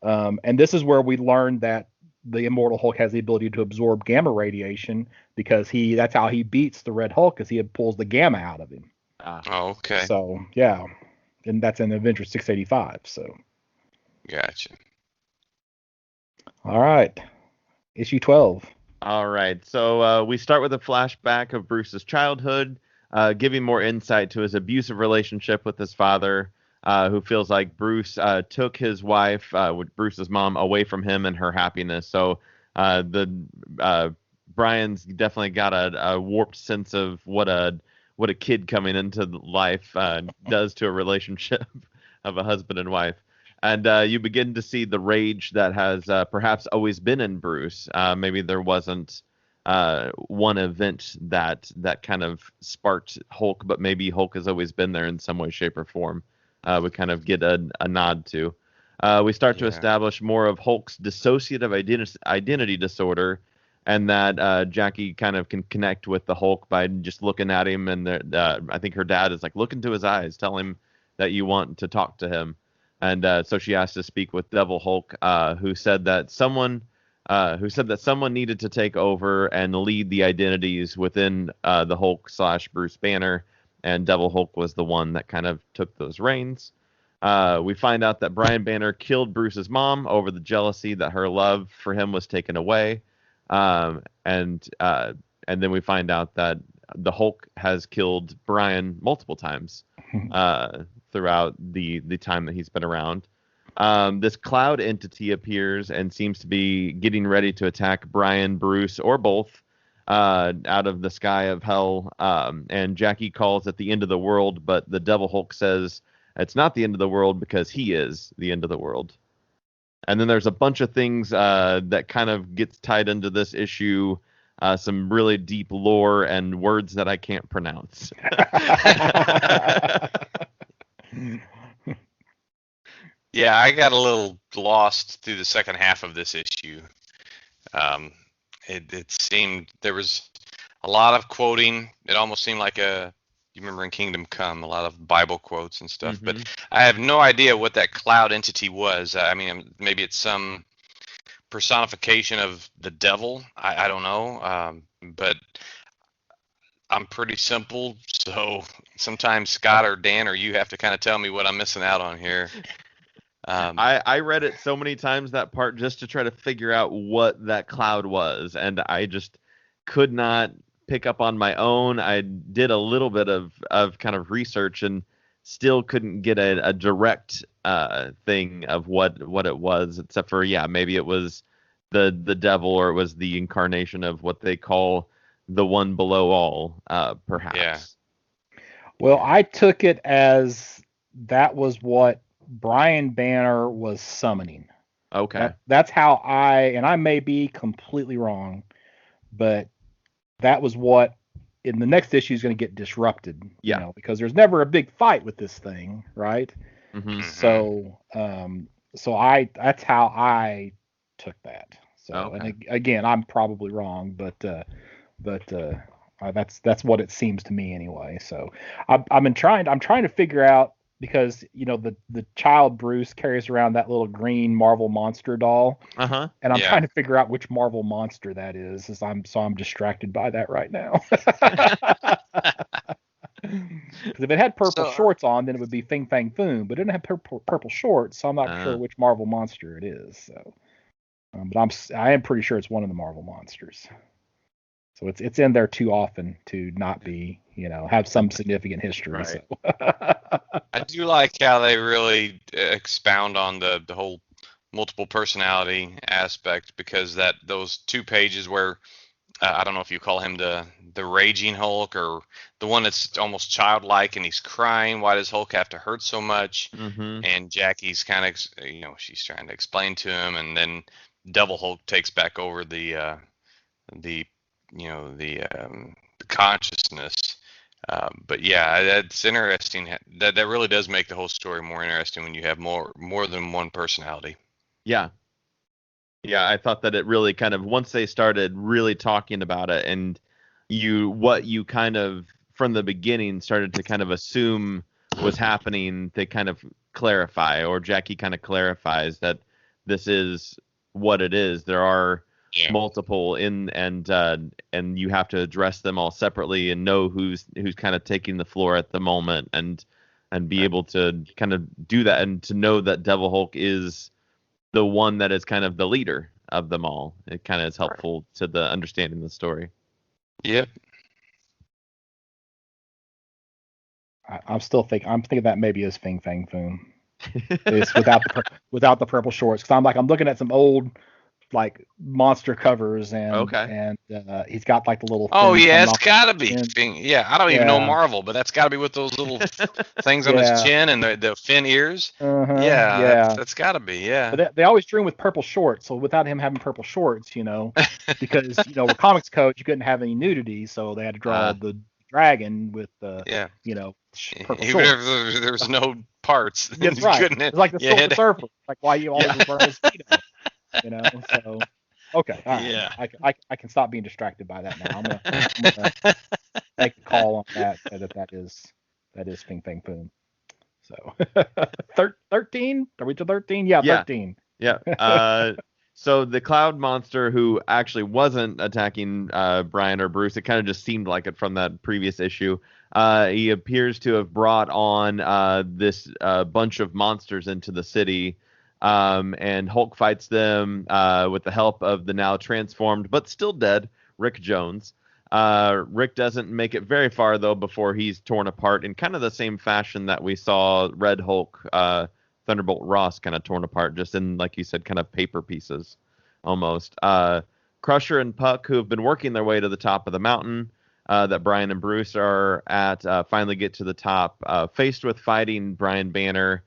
And this is where we learned that the Immortal Hulk has the ability to absorb gamma radiation, because that's how he beats the Red Hulk, because he pulls the gamma out of him. Oh, okay. So yeah, and that's in Adventure 685. So. Gotcha. All right, issue 12. All right, so we start with a flashback of Bruce's childhood, giving more insight to his abusive relationship with his father, who feels like Bruce took his wife, Bruce's mom, away from him and her happiness. So Brian's definitely got a warped sense of what a kid coming into life does to a relationship of a husband and wife. And you begin to see the rage that has perhaps always been in Bruce. Maybe there wasn't one event that kind of sparked Hulk, but maybe Hulk has always been there in some way, shape, or form. We kind of get a nod to. We start to establish more of Hulk's dissociative identity disorder, and that Jackie kind of can connect with the Hulk by just looking at him. And I think her dad is like, look into his eyes, tell him that you want to talk to him. And so she asked to speak with Devil Hulk, who said that someone needed to take over and lead the identities within the Hulk / Bruce Banner, and Devil Hulk was the one that kind of took those reins. We find out that Brian Banner killed Bruce's mom over the jealousy that her love for him was taken away, and then we find out that the Hulk has killed Brian multiple times throughout the time that he's been around. This cloud entity appears and seems to be getting ready to attack Brian, Bruce, or both out of the sky of hell. And Jackie calls it the end of the world, but the Devil Hulk says it's not the end of the world because he is the end of the world. And then there's a bunch of things that kind of gets tied into this issue. Some really deep lore and words that I can't pronounce. Yeah, I got a little lost through the second half of this issue. It seemed there was a lot of quoting. It almost seemed like you remember in Kingdom Come, a lot of Bible quotes and stuff. Mm-hmm. But I have no idea what that cloud entity was. I mean, maybe it's some personification of the devil. I don't know. But I'm pretty simple, so sometimes Scott or Dan or you have to kind of tell me what I'm missing out on here. I read it so many times, that part, just to try to figure out what that cloud was, and I just could not pick up on my own. I did a little bit of kind of research and still couldn't get a direct thing of what it was, except for maybe it was the devil, or it was the incarnation of what they call the one below all, perhaps. Yeah. Well, I took it as that was what Brian Banner was summoning. Okay. That's how and I may be completely wrong, but that was what in the next issue is going to get disrupted. Yeah. Because there's never a big fight with this thing, right? Mm-hmm. So, that's how I took that. So, okay. And again, I'm probably wrong, but that's what it seems to me anyway. So I'm trying to figure out, because the child Bruce carries around that little green Marvel monster doll, and I'm trying to figure out which Marvel monster that is, as I'm distracted by that right now. Because if it had purple shorts on, then it would be Fing Fang Foom, but it didn't have purple shorts, so I'm not sure which Marvel monster it is. So, but I am pretty sure it's one of the Marvel monsters. So it's in there too often to not be, have some significant history. Right. So. I do like how they really expound on the whole multiple personality aspect, because those 2 pages where I don't know if you call him the raging Hulk or the one that's almost childlike and he's crying. Why does Hulk have to hurt so much? Mm-hmm. And Jackie's kind of, she's trying to explain to him, and then Devil Hulk takes back over the consciousness. But yeah, that's interesting. That really does make the whole story more interesting when you have more than one personality. Yeah. Yeah, I thought that it really kind of, once they started really talking about it, and what you kind of from the beginning started to kind of assume was happening, they kind of clarify, or Jackie kind of clarifies that this is what it is. There are multiple and you have to address them all separately and know who's kind of taking the floor at the moment, and be able to kind of do that, and to know that Devil Hulk is the one that is kind of the leader of them all. It kind of is helpful to the understanding the story. Yep. I'm thinking that maybe is Fing Fang Foom. It's without the purple shorts. Because I'm looking at some old like monster covers, and he's got like the little. Oh yeah, it's gotta be. I don't even know Marvel, but that's gotta be with those little things on his chin and the fin ears. That's gotta be. Yeah. But they always drew him with purple shorts, so without him having purple shorts, because with Comics Code you couldn't have any nudity, so they had to draw the dragon with purple Even shorts. if there was no parts. That's right. It's like the Silver Surfer. Like why you always wear a mosquito. So okay, all right. Yeah. I can stop being distracted by that now. I'm gonna make a call on that is Fing Fang Foom. So 13? Are we to 13? Yeah, 13. Yeah. So the cloud monster, who actually wasn't attacking Brian or Bruce, it kind of just seemed like it from that previous issue. He appears to have brought on this bunch of monsters into the city. And Hulk fights them with the help of the now transformed but still dead Rick Jones. Rick doesn't make it very far, though, before he's torn apart in kind of the same fashion that we saw Red Hulk, Thunderbolt Ross kind of torn apart, just in, like you said, kind of paper pieces almost. Crusher and Puck, who have been working their way to the top of the mountain that Brian and Bruce are at, finally get to the top. Faced with fighting Brian Banner,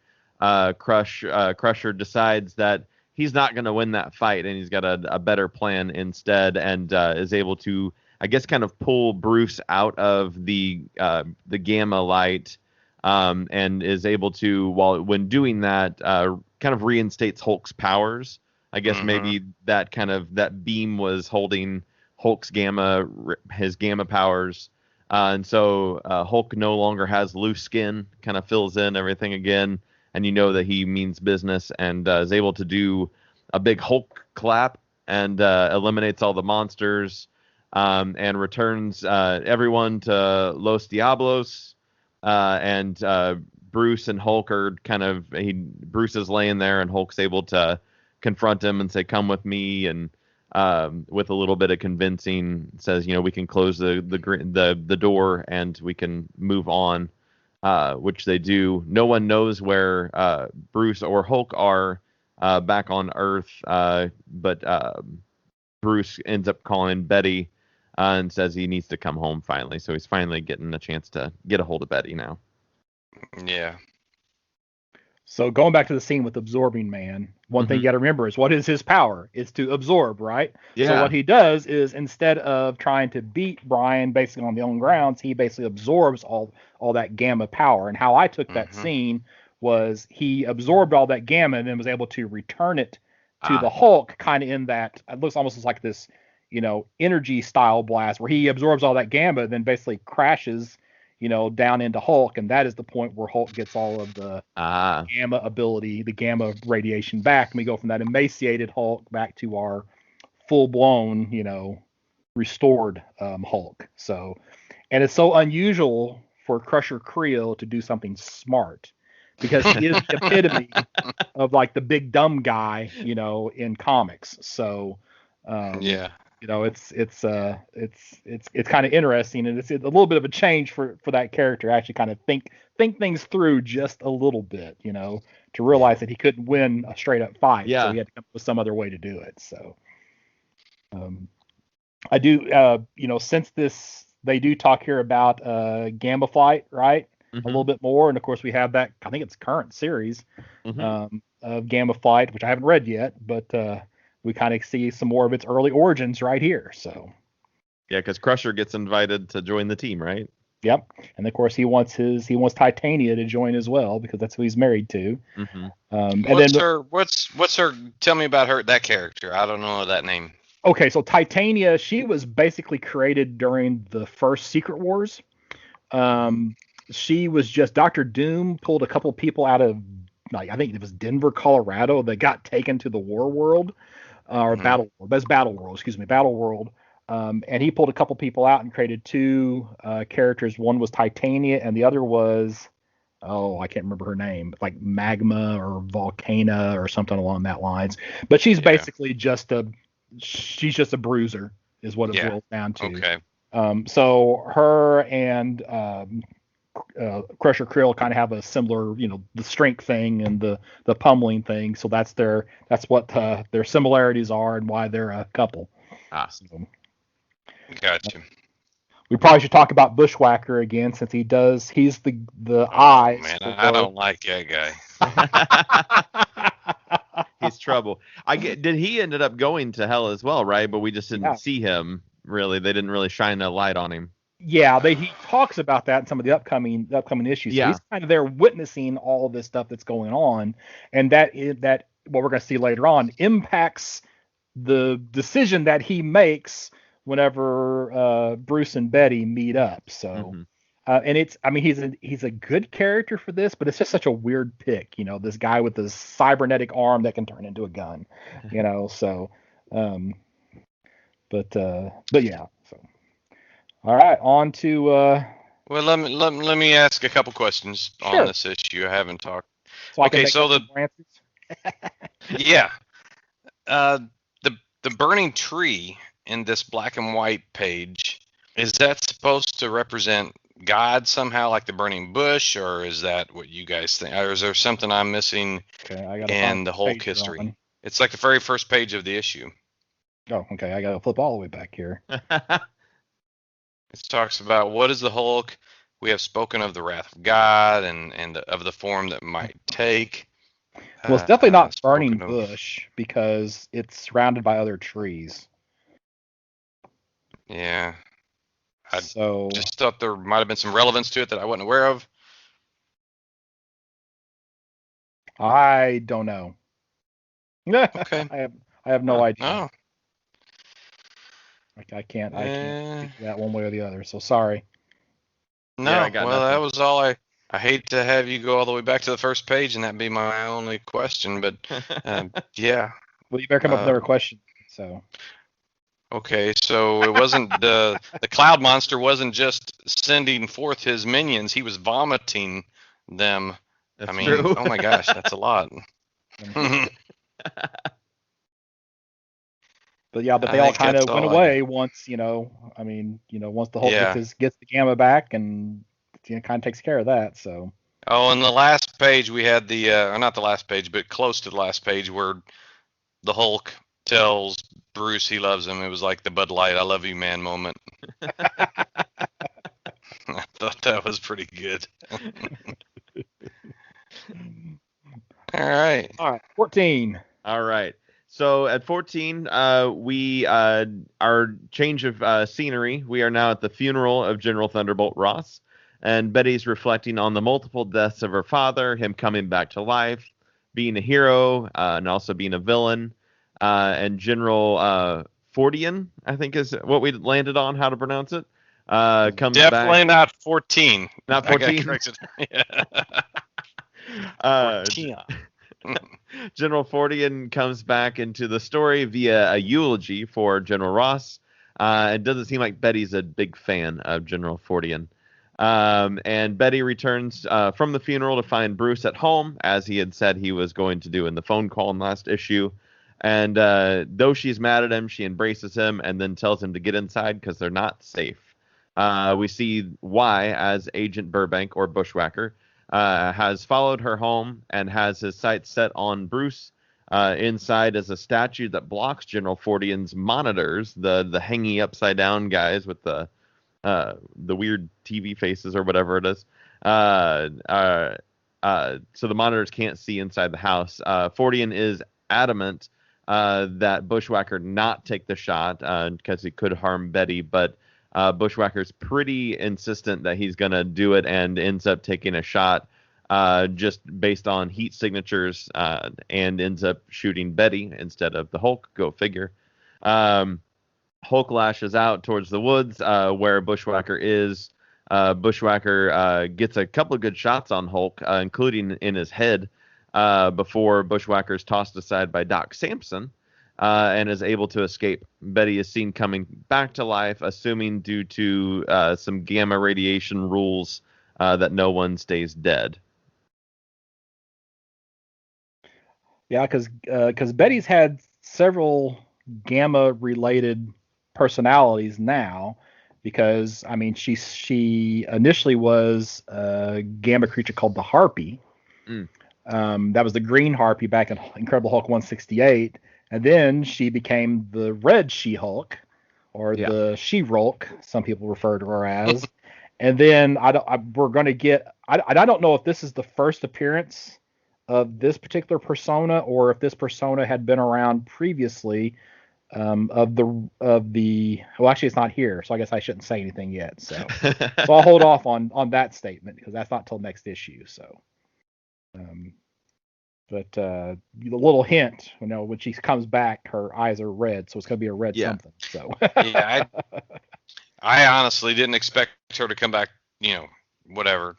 Crusher decides that he's not going to win that fight, and he's got a better plan instead, and is able to, I guess, kind of pull Bruce out of the gamma light, and is able to, when doing that, kind of reinstates Hulk's powers. I guess maybe that beam was holding Hulk's his gamma powers. And so Hulk no longer has loose skin, kind of fills in everything again. And that he means business, and is able to do a big Hulk clap and eliminates all the monsters, and returns everyone to Los Diablos. And Bruce and Hulk are Bruce is laying there, and Hulk's able to confront him and say, "Come with me," and with a little bit of convincing, says, we can close the door and we can move on. Which they do. No one knows where Bruce or Hulk are back on Earth, but Bruce ends up calling Betty and says he needs to come home finally. So he's finally getting a chance to get a hold of Betty now. Yeah. So going back to the scene with Absorbing Man, one thing you got to remember is, what is his power? It's to absorb, right? Yeah. So what he does is, instead of trying to beat Brian basically on the own grounds, he basically absorbs all that gamma power. And how I took that scene was, he absorbed all that gamma and then was able to return it to the Hulk, kind of in that, it looks almost like this, energy style blast, where he absorbs all that gamma, then basically crashes down into Hulk, and that is the point where Hulk gets all of the gamma ability, the gamma radiation back, and we go from that emaciated Hulk back to our full-blown, restored Hulk. So, and it's so unusual for Crusher Creel to do something smart, because he is the epitome of like the big dumb guy, in comics. So, it's kind of interesting, and it's a little bit of a change for that character to actually kind of think things through just a little bit, to realize that he couldn't win a straight up fight, so he had to come up with some other way to do it. So, I do, since they do talk here about Gamma Flight, right? A little bit more, and of course we have that. I think it's current series of Gamma Flight, which I haven't read yet, but we kind of see some more of its early origins right here. So yeah, because Crusher gets invited to join the team, right? Yep, and of course he wants Titania to join as well, because that's who he's married to. What's her? Tell me about her, that character. I don't know that name. Okay, so Titania, she was basically created during the first Secret Wars. She was just Doctor Doom pulled a couple people out of, like, I think it was Denver, Colorado, that got taken to the War World, or Battle World. That's Battle World, Battle World. And he pulled a couple people out and created two characters. One was Titania, and the other was, I can't remember her name, like Magma or Volcana or something along that lines. But she's basically just a bruiser, is what it boils down to. Okay. So her and Crusher Creel kind of have a similar, the strength thing and the pummeling thing. So that's what their similarities are and why they're a couple. Awesome. Gotcha. We probably should talk about Bushwhacker again, since he's the eyes. Man, I don't like that guy. He's trouble. Did he ended up going to hell as well, right? But we just didn't see him really. They didn't really shine a light on him. Yeah, he talks about that in some of the upcoming issues. So he's kind of there witnessing all of this stuff that's going on, and that what we're going to see later on impacts the decision that he makes whenever Bruce and Betty meet up. So, and he's a good character for this, but it's just such a weird pick, this guy with this cybernetic arm that can turn into a gun, So, but yeah. So, all right, on to. Well, let me ask a couple questions on this issue. I haven't talked. So yeah, the burning tree in this black and white page, is that supposed to represent God somehow, like the burning bush, or is that what you guys think? Or is there something I'm missing in the Hulk history? It's like the very first page of the issue. Oh, okay. I got to flip all the way back here. It talks about, what is the Hulk? We have spoken of the wrath of God and of the form that might take. Well, it's definitely not burning bush, because it's surrounded by other trees. Yeah. I just thought there might have been some relevance to it that I wasn't aware of. I don't know. Okay. I have no idea. Oh. I can't speak to that one way or the other, so sorry. No, that was all I hate to have you go all the way back to the first page and that be my only question, but yeah. Well, you better come up with another question. So. Okay, so it wasn't the cloud monster wasn't just sending forth his minions; he was vomiting them. That's true. Oh my gosh, that's a lot. But they all kind of went away once, once the Hulk gets the gamma back, and kind of takes care of that. So. Oh, and the last page we had or not the last page, but close to the last page, where the Hulk tells Bruce he loves him. It was like the Bud Light "I love you, man" moment. I thought that was pretty good. All right. 14. All right. So at 14, our change of scenery. We are now at the funeral of General Thunderbolt Ross, and Betty's reflecting on the multiple deaths of her father, him coming back to life, being a hero, and also being a villain. And General Fordian, I think is what we landed on, how to pronounce it. Comes Definitely back. not 14. Not I got 14? corrected. Yeah. 14. General Fordian comes back into the story via a eulogy for General Ross. It doesn't seem like Betty's a big fan of General Fordian. And Betty returns from the funeral to find Bruce at home, as he had said he was going to do in the phone call in last issue. And though she's mad at him, she embraces him and then tells him to get inside because they're not safe. We see why, as Agent Burbank, or Bushwhacker, has followed her home and has his sights set on Bruce. Inside is a statue that blocks General Fordian's monitors, the hanging upside down guys with the weird TV faces or whatever it is. So the monitors can't see inside the house. Fordian is adamant that Bushwhacker not take the shot because it could harm Betty, but Bushwhacker's pretty insistent that he's going to do it and ends up taking a shot just based on heat signatures and ends up shooting Betty instead of the Hulk. Go figure. Hulk lashes out towards the woods where Bushwhacker is. Bushwhacker gets a couple of good shots on Hulk, including in his head, before Bushwhacker is tossed aside by Doc Samson and is able to escape. Betty is seen coming back to life, assuming due to some gamma radiation rules that no one stays dead. Yeah, because Betty's had several gamma-related personalities now, because I mean she initially was a gamma creature called the Harpy. That was the green Harpy back in Incredible Hulk 168, and then she became the red She-Hulk, or the She-Rolk, some people refer to her as. And then we're going to get. I don't know if this is the first appearance of this particular persona, or if this persona had been around previously. Well, actually, it's not here, so I guess I shouldn't say anything yet. So I'll hold off on that statement because that's not till next issue. So, but the little hint, when she comes back, her eyes are red, so it's going to be a red something. So yeah, I honestly didn't expect her to come back. Whatever.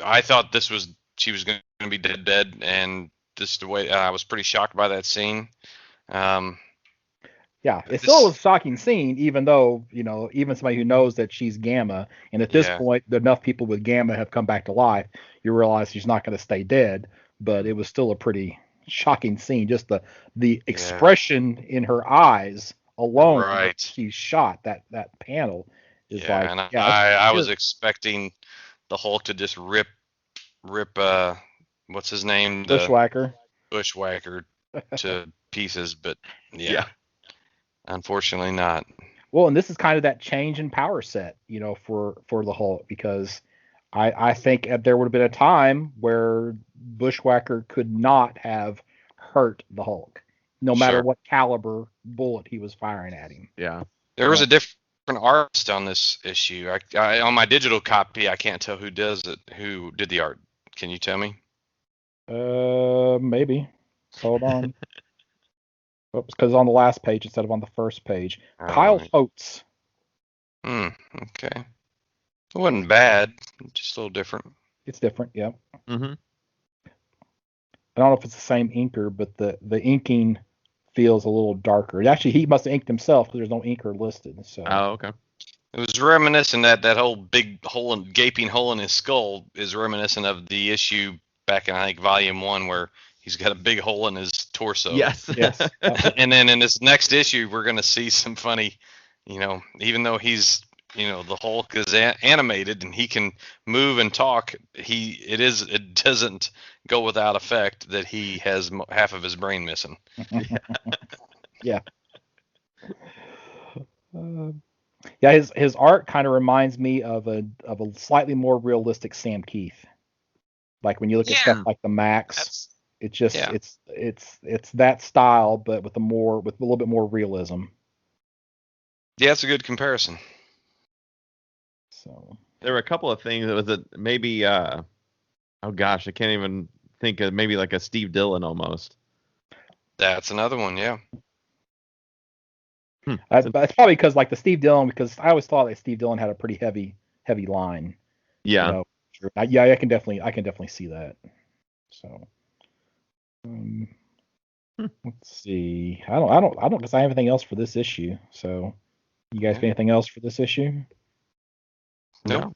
I thought she was going to be dead, and just the way I was pretty shocked by that scene. Yeah, it still was a shocking scene, even though, even somebody who knows that she's Gamma, and at this point, enough people with Gamma have come back to life, you realize she's not going to stay dead, but it was still a pretty shocking scene. Just the expression in her eyes alone, right. She's shot, that panel is like... And I was expecting the Hulk to just rip what's his name? Bushwhacker to pieces, but unfortunately not. Well, and this is kind of that change in power set, for the Hulk, because I think there would have been a time where Bushwhacker could not have hurt the Hulk, no matter what caliber bullet he was firing at him. Yeah. There was a different artist on this issue. I on my digital copy, I can't tell who does it. Who did the art? Can you tell me? Maybe. Hold on. Oops, because on the last page instead of on the first page. Kyle Oates. Okay. It wasn't bad. Just a little different. It's different, yeah. Mm-hmm. I don't know if it's the same inker, but the inking feels a little darker. Actually, he must have inked himself because there's no inker listed. So. Oh, okay. It was reminiscent that whole big gaping hole in his skull is reminiscent of the issue back in, I think, Volume 1, where he's got a big hole in his torso. Yes. And then in this next issue, we're going to see some funny, even though he's, the Hulk is animated and he can move and talk, it doesn't go without effect that he has half of his brain missing. Yeah. His art kind of reminds me of a slightly more realistic Sam Keith. Like when you look at stuff like the Max, it's just it's that style, but with a little bit more realism. Yeah, it's a good comparison. So there were a couple of things that was maybe oh gosh, I can't even think of, maybe like a Steve Dillon almost. That's another one, yeah. That's probably because like the Steve Dillon, because I always thought that Steve Dillon had a pretty heavy line. Yeah. You know, yeah, I can definitely see that. So, let's see. I don't because I have anything else for this issue. So, you guys got anything else for this issue? Nope.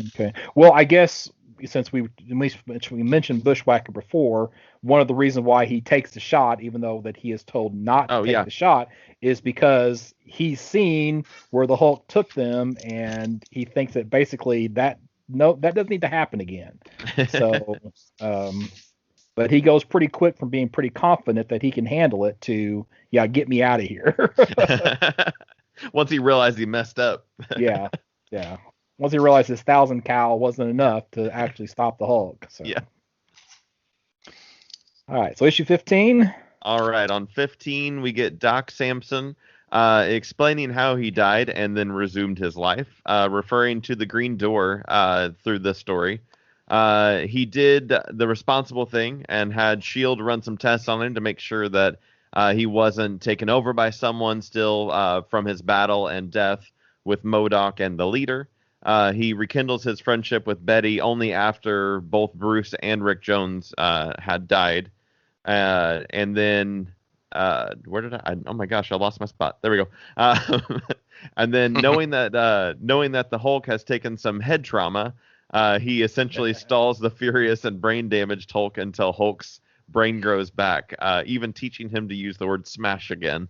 Okay. Well, I guess since we mentioned Bushwhacker before, one of the reasons why he takes the shot, even though that he is told not to take the shot, is because he's seen where the Hulk took them, and he thinks that basically that doesn't need to happen again. So, but he goes pretty quick from being pretty confident that he can handle it to, get me out of here. Once he realized he messed up. Yeah. Once he realized his 1,000 cal wasn't enough to actually stop the Hulk. So. Yeah. All right. So issue 15. All right. On 15, we get Doc Samson explaining how he died and then resumed his life, referring to the Green Door through this story. He did the responsible thing and had S.H.I.E.L.D. run some tests on him to make sure that he wasn't taken over by someone still from his battle and death with MODOK and the Leader. He rekindles his friendship with Betty only after both Bruce and Rick Jones had died. And then, where did I? Oh my gosh, I lost my spot. There we go. And then knowing that the Hulk has taken some head trauma, he essentially stalls the furious and brain damaged Hulk until Hulk's brain grows back, even teaching him to use the word smash again.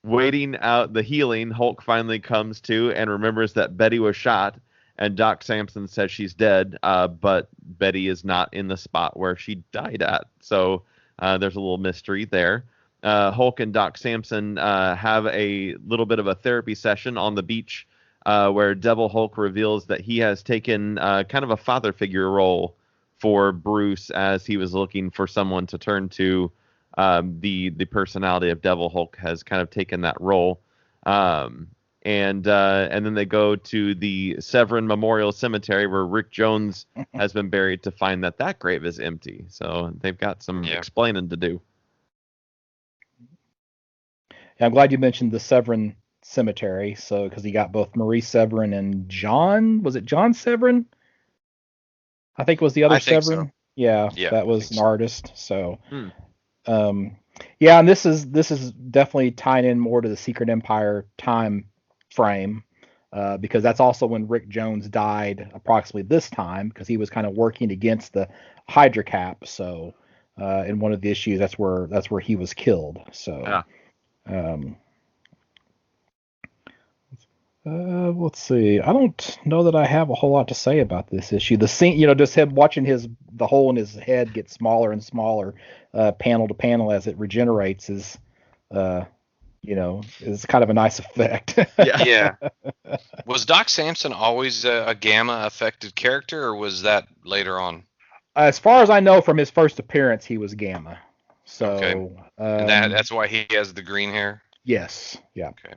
Waiting out the healing, Hulk finally comes to and remembers that Betty was shot, and Doc Samson says she's dead, but Betty is not in the spot where she died at. So there's a little mystery there. Hulk and Doc Samson have a little bit of a therapy session on the beach where Devil Hulk reveals that he has taken kind of a father figure role for Bruce as he was looking for someone to turn to. The personality of Devil Hulk has kind of taken that role. And then they go to the Severin Memorial Cemetery where Rick Jones has been buried to find that grave is empty. So they've got some explaining to do. Yeah, I'm glad you mentioned the Severin Cemetery. So because he got both Marie Severin and John. Was it John Severin? I think it was the other Severin. So. Yeah, that was an artist. So. And this is definitely tying in more to the Secret Empire time frame, because that's also when Rick Jones died approximately this time, because he was kind of working against the Hydra Cap. So in one of the issues, that's where he was killed. So let's see. I don't know that I have a whole lot to say about this issue. The scene, just him watching the hole in his head get smaller and smaller, panel to panel as it regenerates is kind of a nice effect. Yeah. Was Doc Samson always a gamma affected character, or was that later on? As far as I know, from his first appearance, he was gamma. So okay. And that's why he has the green hair. Yes. Yeah. Okay.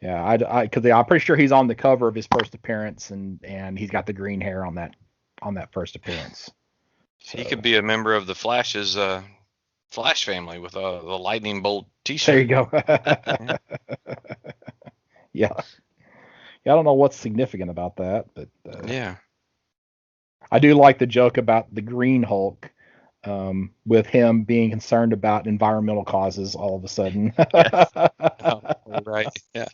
Yeah, because I'm pretty sure he's on the cover of his first appearance, and he's got the green hair on that first appearance. So. He could be a member of the Flash's Flash family with the lightning bolt T-shirt. There you go. Yeah. I don't know what's significant about that, but yeah, I do like the joke about the Green Hulk. With him being concerned about environmental causes all of a sudden. Yes. Oh, right. Yeah.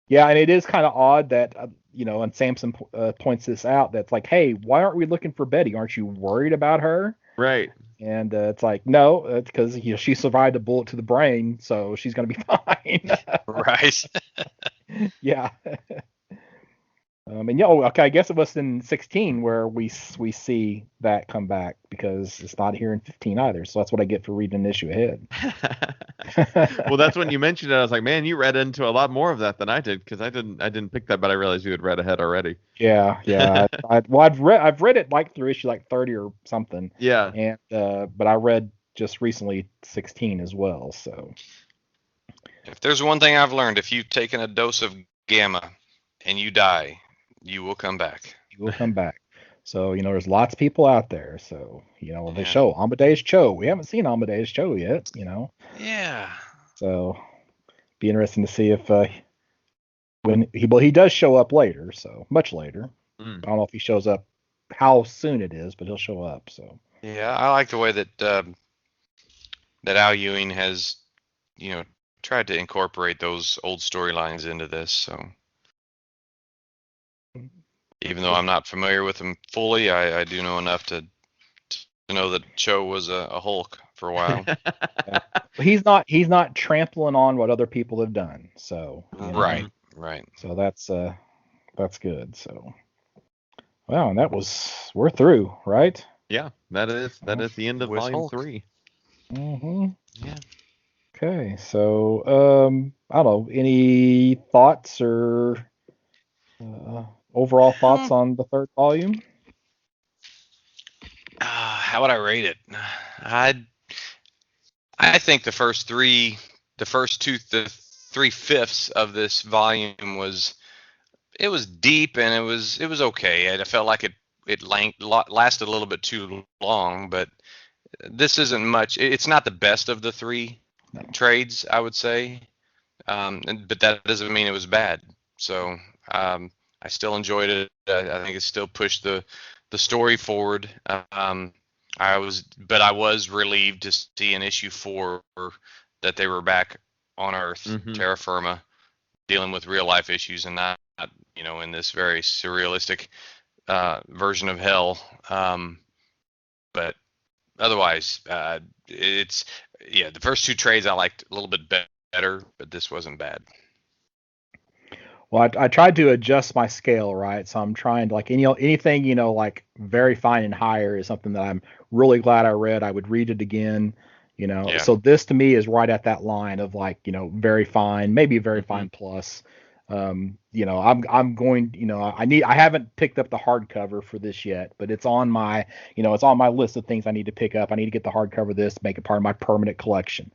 Yeah, and it is kind of odd that, and Samson points this out, that's like, hey, why aren't we looking for Betty? Aren't you worried about her? Right. And it's like, no, it's because she survived a bullet to the brain, so she's going to be fine. Right. Yeah. And okay, I guess it was in 16 where we see that come back, because it's not here in 15 either. So that's what I get for reading an issue ahead. Well, that's when you mentioned it. I was like, man, you read into a lot more of that than I did, because I didn't pick that, but I realized you had read ahead already. Yeah. I've read it like through issue like 30 or something. Yeah. And but I read just recently 16 as well. So if there's one thing I've learned, if you've taken a dose of gamma and you die, you will come back. You will come back. So, there's lots of people out there. So, they Yeah. show Amadeus Cho. We haven't seen Amadeus Cho yet, Yeah. So, be interesting to see if when he does show up later, so much later. I don't know if he shows up, how soon it is, but he'll show up. So. Yeah, I like the way that that Al Ewing has, tried to incorporate those old storylines into this. So even though I'm not familiar with him fully, I do know enough to know that Cho was a Hulk for a while. Yeah. He's not trampling on what other people have done. So Right. So that's good. So wow, and we're through, right? Yeah, that is the end of volume Hulk. 3. Mm-hmm. Yeah. Okay, so I don't know, any thoughts or overall thoughts on the third volume? How would I rate it? I think the first three fifths of this volume was deep, and it was okay. I felt like it lasted a little bit too long, but this isn't much. It's not the best of the three trades, I would say, but that doesn't mean it was bad. So I still enjoyed it. I think it still pushed the story forward. I was relieved to see in issue 4 that they were back on Earth, terra firma, dealing with real life issues and not in this very surrealistic version of hell. But otherwise, it's the first 2 trades I liked a little bit better, but this wasn't bad. Well, I tried to adjust my scale, right? So I'm trying to anything, like very fine and higher is something that I'm really glad I read. I would read it again, Yeah. So this to me is right at that line of very fine, maybe very fine plus. I'm going, I haven't picked up the hardcover for this yet, but it's on my, it's on my list of things I need to pick up. I need to get the hardcover of this, make it part of my permanent collection.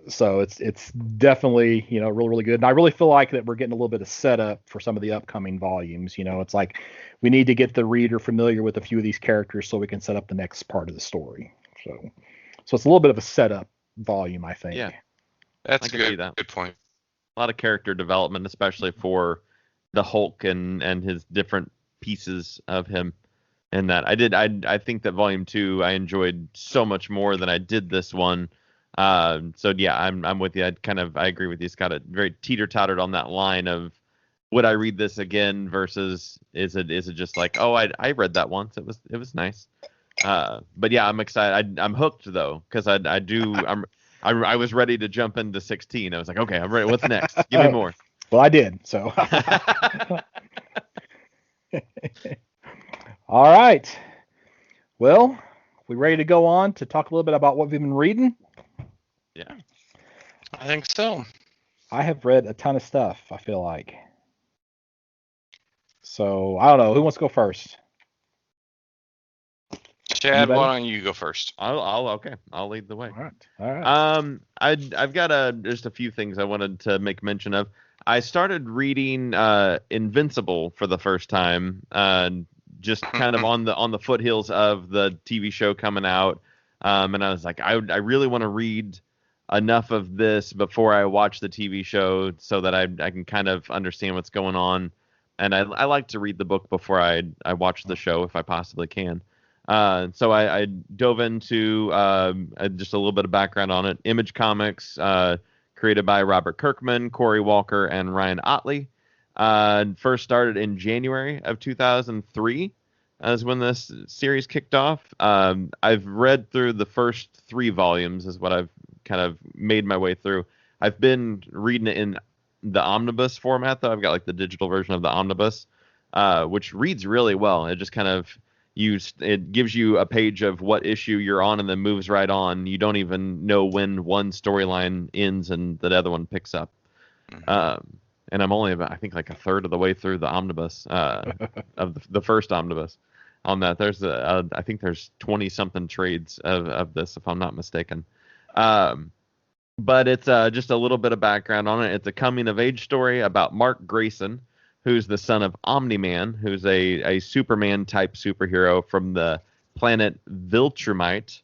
So it's definitely, really, really good. And I really feel like that we're getting a little bit of setup for some of the upcoming volumes. It's like we need to get the reader familiar with a few of these characters so we can set up the next part of the story. So it's a little bit of a setup volume, I think. Yeah, that's a good point. A lot of character development, especially for the Hulk and his different pieces of him. And that I think that volume 2 I enjoyed so much more than I did this one. So yeah, I'm with you. I agree with you. It's got a very teeter-tottered on that line of would I read this again versus is it just like, oh, I read that once. It was nice. But yeah, I'm excited. I'm hooked though, because I was ready to jump into 16. I was like, okay, I'm ready. What's next? Give me more. Well, I did. So all right. Well, we ready to go on to talk a little bit about what we've been reading? Yeah, I think so. I have read a ton of stuff, I feel like. So, I don't know. Who wants to go first? Chad, Anybody? why don't you go first? I'll lead the way. All right. I've got just a few things I wanted to make mention of. I started reading Invincible for the first time, just kind of on the foothills of the TV show coming out, and I was like, I really want to read enough of this before I watch the TV show so that I can kind of understand what's going on, and I like to read the book before I watch the show if I possibly can. So I dove into just a little bit of background on it. Image Comics, created by Robert Kirkman, Corey Walker, and Ryan Otley. First started in January of 2003 as when this series kicked off. I've read through the first 3 volumes is what I've kind of made my way through. I've been reading it in the omnibus format, though. I've got like the digital version of the omnibus, which reads really well. It just kind of it gives you a page of what issue you're on and then moves right on. You don't even know when one storyline ends and the other one picks up. And I'm only about, I think, like a third of the way through the omnibus of the first omnibus. On that, there's I think there's 20 something trades of this, if I'm not mistaken. But it's just a little bit of background on it. It's a coming of age story about Mark Grayson, who's the son of Omni-Man, who's a Superman-type superhero from the planet Viltrumite.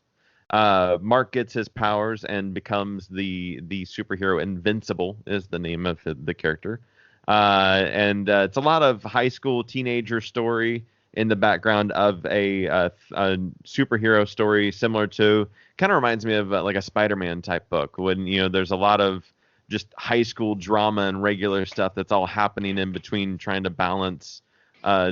Mark gets his powers and becomes the superhero Invincible, is the name of the character. And it's a lot of high school teenager story in the background of a superhero story, similar to, kind of reminds me of like a Spider-Man type book, when there's a lot of just high school drama and regular stuff that's all happening in between, trying to balance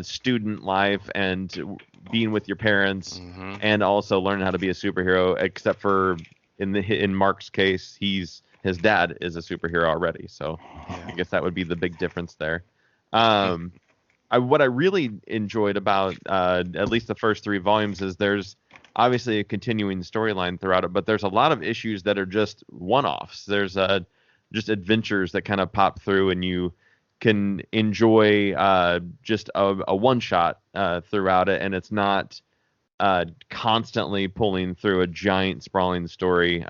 student life and being with your parents, and also learning how to be a superhero. Except for in Mark's case, his dad is a superhero already, so I guess that would be the big difference there. What I really enjoyed about at least the first 3 volumes is there's obviously a continuing storyline throughout it, but there's a lot of issues that are just one-offs. There's just adventures that kind of pop through, and you can enjoy just a one-shot throughout it, and it's not constantly pulling through a giant sprawling story,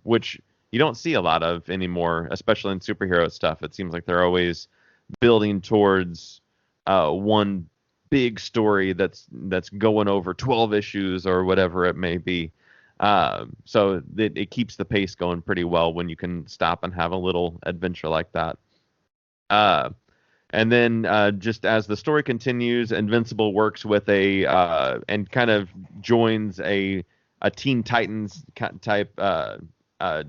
which you don't see a lot of anymore, especially in superhero stuff. It seems like they're always building towards one big story that's going over 12 issues or whatever it may be. So it keeps the pace going pretty well when you can stop and have a little adventure like that. And then just as the story continues, Invincible works with and kind of joins a Teen Titans type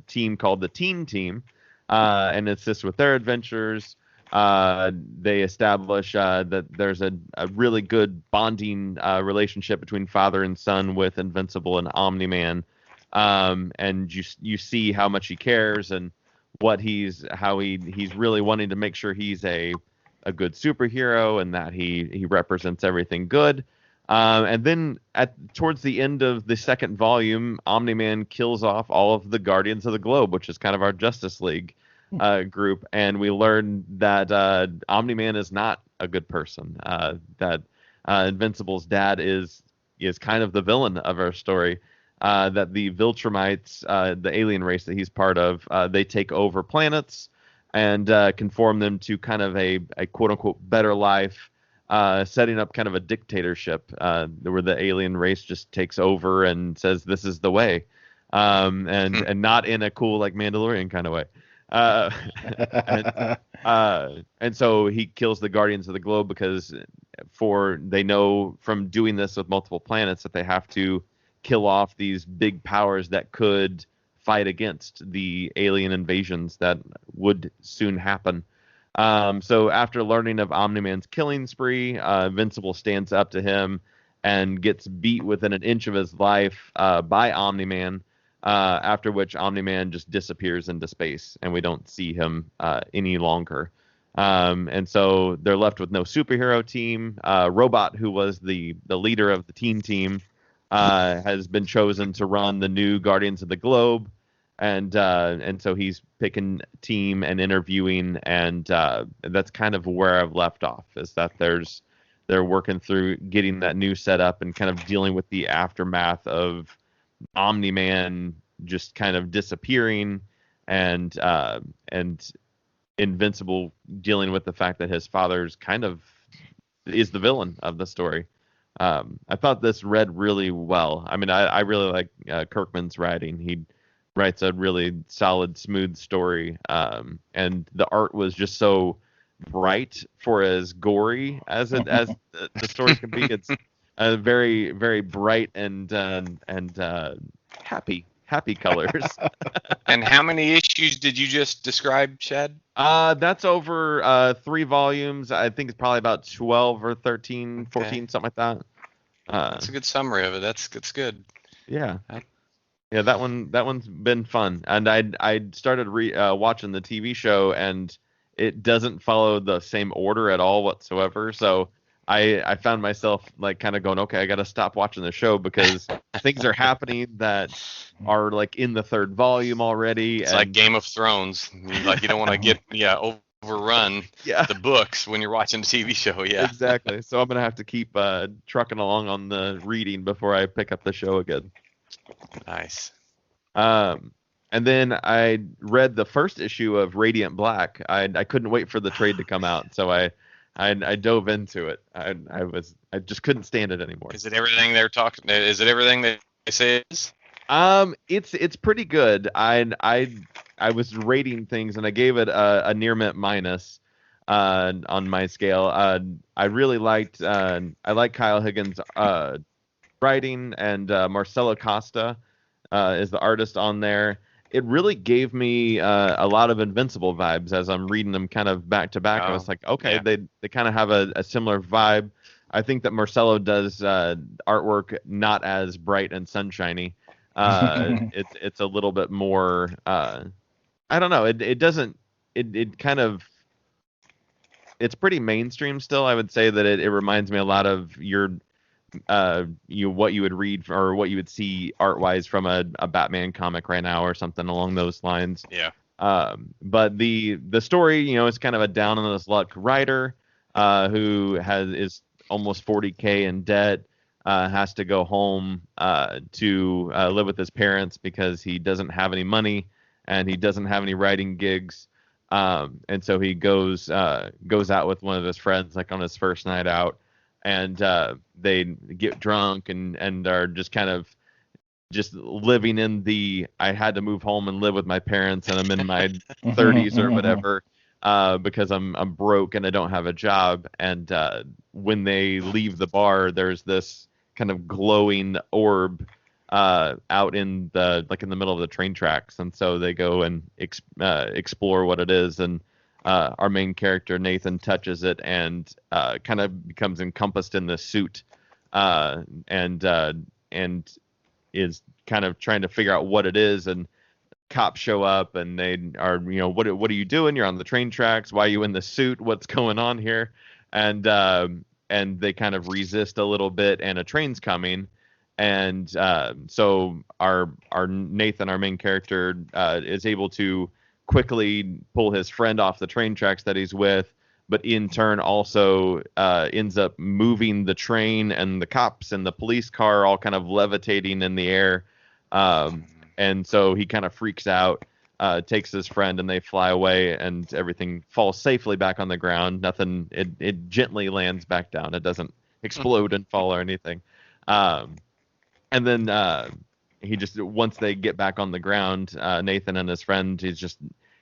team called the Teen Team, and assists with their adventures. They establish that there's a really good bonding relationship between father and son with Invincible and Omni-Man, and you see how much he cares and how he's really wanting to make sure he's a good superhero and that he represents everything good. And then towards the end of the second volume, Omni-Man kills off all of the Guardians of the Globe, which is kind of our Justice League group, and we learn that Omni-Man is not a good person. That Invincible's dad is kind of the villain of our story. That the Viltrumites, the alien race that he's part of, they take over planets and conform them to kind of a quote-unquote better life, setting up kind of a dictatorship where the alien race just takes over and says this is the way, and not in a cool like Mandalorian kind of way. And so he kills the Guardians of the Globe because they know from doing this with multiple planets that they have to kill off these big powers that could fight against the alien invasions that would soon happen. So after learning of Omni-Man's killing spree, Invincible stands up to him and gets beat within an inch of his life by Omni-Man, after which Omni-Man just disappears into space and we don't see him any longer. And so they're left with no superhero team. Robot, who was the leader of the teen team, has been chosen to run the new Guardians of the Globe, and so he's picking team and interviewing, and that's kind of where I've left off, is that they're working through getting that new setup and kind of dealing with the aftermath of Omni-Man just kind of disappearing, and Invincible dealing with the fact that his father's kind of is the villain of the story. I thought this read really well. I mean, I really like Kirkman's writing. He writes a really solid, smooth story, and the art was just so bright for as gory as the stories can be. It's very, very bright and happy colors. And how many issues did you just describe, Chad? That's over 3 volumes. I think it's probably about 12 or 13, 14, something like that. That's a good summary of it. That's good. Yeah. Yeah, that one's been fun. And I started watching the TV show, and it doesn't follow the same order at all whatsoever. So I found myself like kind of going, okay, I got to stop watching the show because things are happening that are like in the 3rd volume already. It's like Game of Thrones. You don't want to get overrun the books when you're watching the TV show. Yeah, exactly. So I'm gonna have to keep trucking along on the reading before I pick up the show again. Nice. And then I read the first issue of Radiant Black. I couldn't wait for the trade to come out, so I I dove into it. I just couldn't stand it anymore. Is it everything they're talking? Is it everything they say it is? It's pretty good. I was rating things and I gave it a near mint minus on my scale. I really liked I like Kyle Higgins' writing, and Marcelo Costa is the artist on there. It really gave me a lot of Invincible vibes as I'm reading them kind of back to back. I was like, okay, yeah. they kind of have a similar vibe. I think that Marcelo does artwork not as bright and sunshiny. It's a little bit more. I don't know. It doesn't. It kind of. It's pretty mainstream still. I would say that it reminds me a lot of what you would read or what you would see art wise from a Batman comic right now or something along those lines. Yeah. But the story, is kind of a down on his luck writer who is almost 40K in debt, has to go home to live with his parents because he doesn't have any money and he doesn't have any writing gigs. And so he goes out with one of his friends, like on his first night out, and they get drunk and are just kind of just living in I had to move home and live with my parents and I'm in my 30s or whatever because I'm broke and I don't have a job. And when they leave the bar, there's this kind of glowing orb out in the middle of the train tracks, and so they go and explore what it is, and our main character Nathan touches it and kind of becomes encompassed in this suit and is kind of trying to figure out what it is. And cops show up and they are, what are you doing? You're on the train tracks. Why are you in the suit? What's going on here? And they kind of resist a little bit, and a train's coming. And so our Nathan, our main character, is able to quickly pull his friend off the train tracks that he's with, but in turn also ends up moving the train, and the cops and the police car all kind of levitating in the air. And so he kind of freaks out, takes his friend, and they fly away, and everything falls safely back on the ground. Nothing, it gently lands back down. It doesn't explode and fall or anything. And then he just, once they get back on the ground, Nathan and his friend, he's just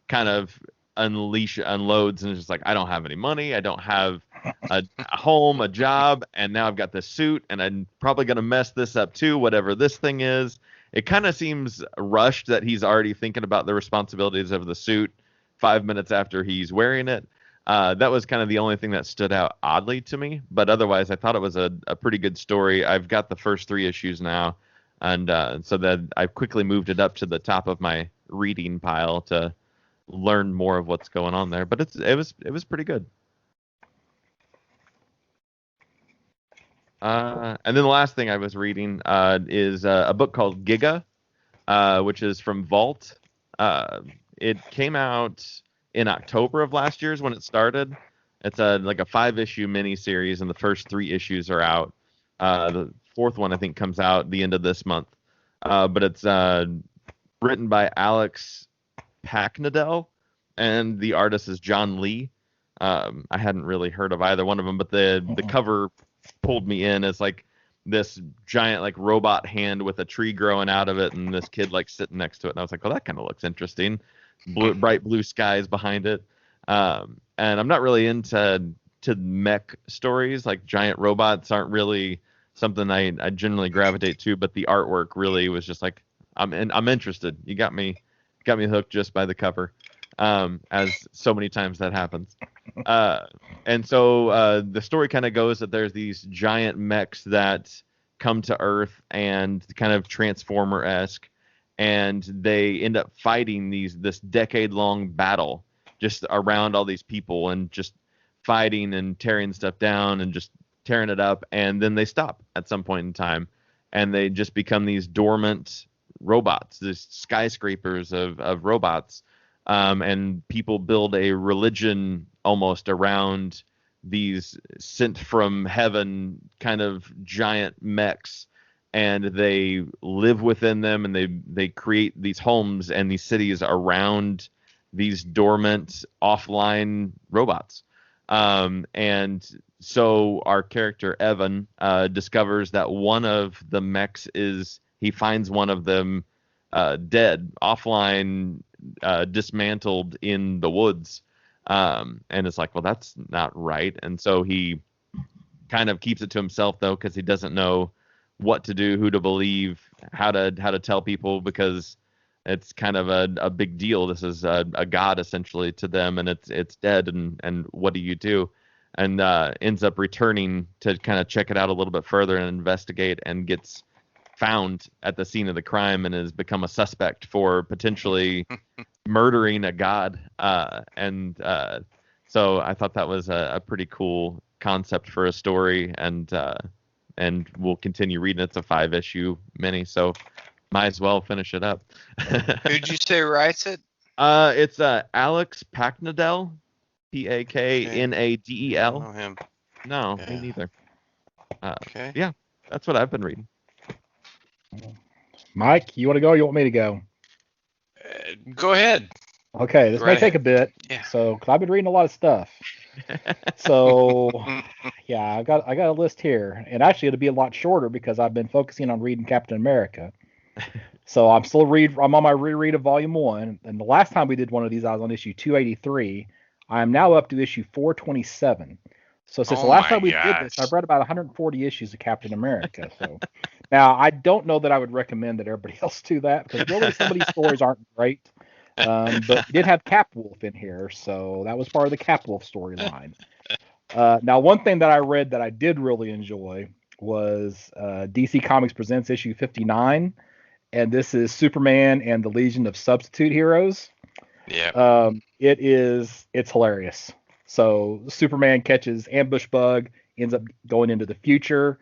kind of unloads and is just like, I don't have any money. I don't have a home, a job, and now I've got this suit, and I'm probably going to mess this up too, whatever this thing is. It kind of seems rushed that he's already thinking about the responsibilities of the suit 5 minutes after he's wearing it. That was kind of the only thing that stood out oddly to me, but otherwise I thought it was a pretty good story. I've got the first 3 issues now, and so that I've quickly moved it up to the top of my reading pile to learn more of what's going on there. But it was pretty good. And then the last thing I was reading is a book called Giga, which is from Vault. It came out in October of last year is when it started. It's a 5-issue miniseries, and the first 3 issues are out. The 4th one I think comes out the end of this month. But it's written by Alex Packnadel, and the artist is John Lee. I hadn't really heard of either one of them, but the cover pulled me in as this giant robot hand with a tree growing out of it, and this kid sitting next to it, and I was like, oh, that kind of looks interesting. Bright blue skies behind it. And I'm not really into mech stories. Giant robots aren't really something I generally gravitate to, but the artwork really was just I'm interested. You got me hooked just by the cover, as so many times that happens. And so the story kind of goes that there's these giant mechs that come to Earth and kind of Transformer-esque, and they end up fighting this decade-long battle just around all these people, and just fighting and tearing stuff down and just tearing it up, and then they stop at some point in time, and they just become these dormant robots, these skyscrapers of robots, and people build a religion almost around these sent from heaven kind of giant mechs, and they live within them, and they create these homes and these cities around these dormant offline robots. And so our character Evan discovers that one of the mechs he finds one of them dead, offline, dismantled in the woods. And it's like, well, that's not right. And so he kind of keeps it to himself, though, because he doesn't know what to do, who to believe, how to tell people, because it's kind of a big deal. This is a god essentially to them, and it's dead, and what do you do? And ends up returning to kind of check it out a little bit further and investigate, and gets found at the scene of the crime and has become a suspect for potentially murdering a god. So I thought that was a pretty cool concept for a story, and we'll continue reading. It's a 5-issue mini, so might as well finish it up. Who'd you say writes it? It's Alex Paknadel, Paknadel. I don't know him. No, Yeah. me neither. Okay. Yeah, that's what I've been reading. Mike, you want to go or you want me to go? Go ahead. Okay, this may take a bit. Yeah. So, cause I've been reading a lot of stuff. So, yeah, I got a list here, and actually it'll be a lot shorter because I've been focusing on reading Captain America. So I'm on my reread of Volume 1, and the last time we did one of these, I was on issue 283. I am now up to issue 427. So since the last time we did this, I've read about 140 issues of Captain America. So now I don't know that I would recommend that everybody else do that, because really some of these stories aren't great. But we did have Capwolf in here, so that was part of the Capwolf storyline. Now, one thing that I read that I did really enjoy was DC Comics Presents issue 59, and this is Superman and the Legion of Substitute Heroes. Yeah. It's hilarious. So Superman catches ambush bug, ends up going into the future.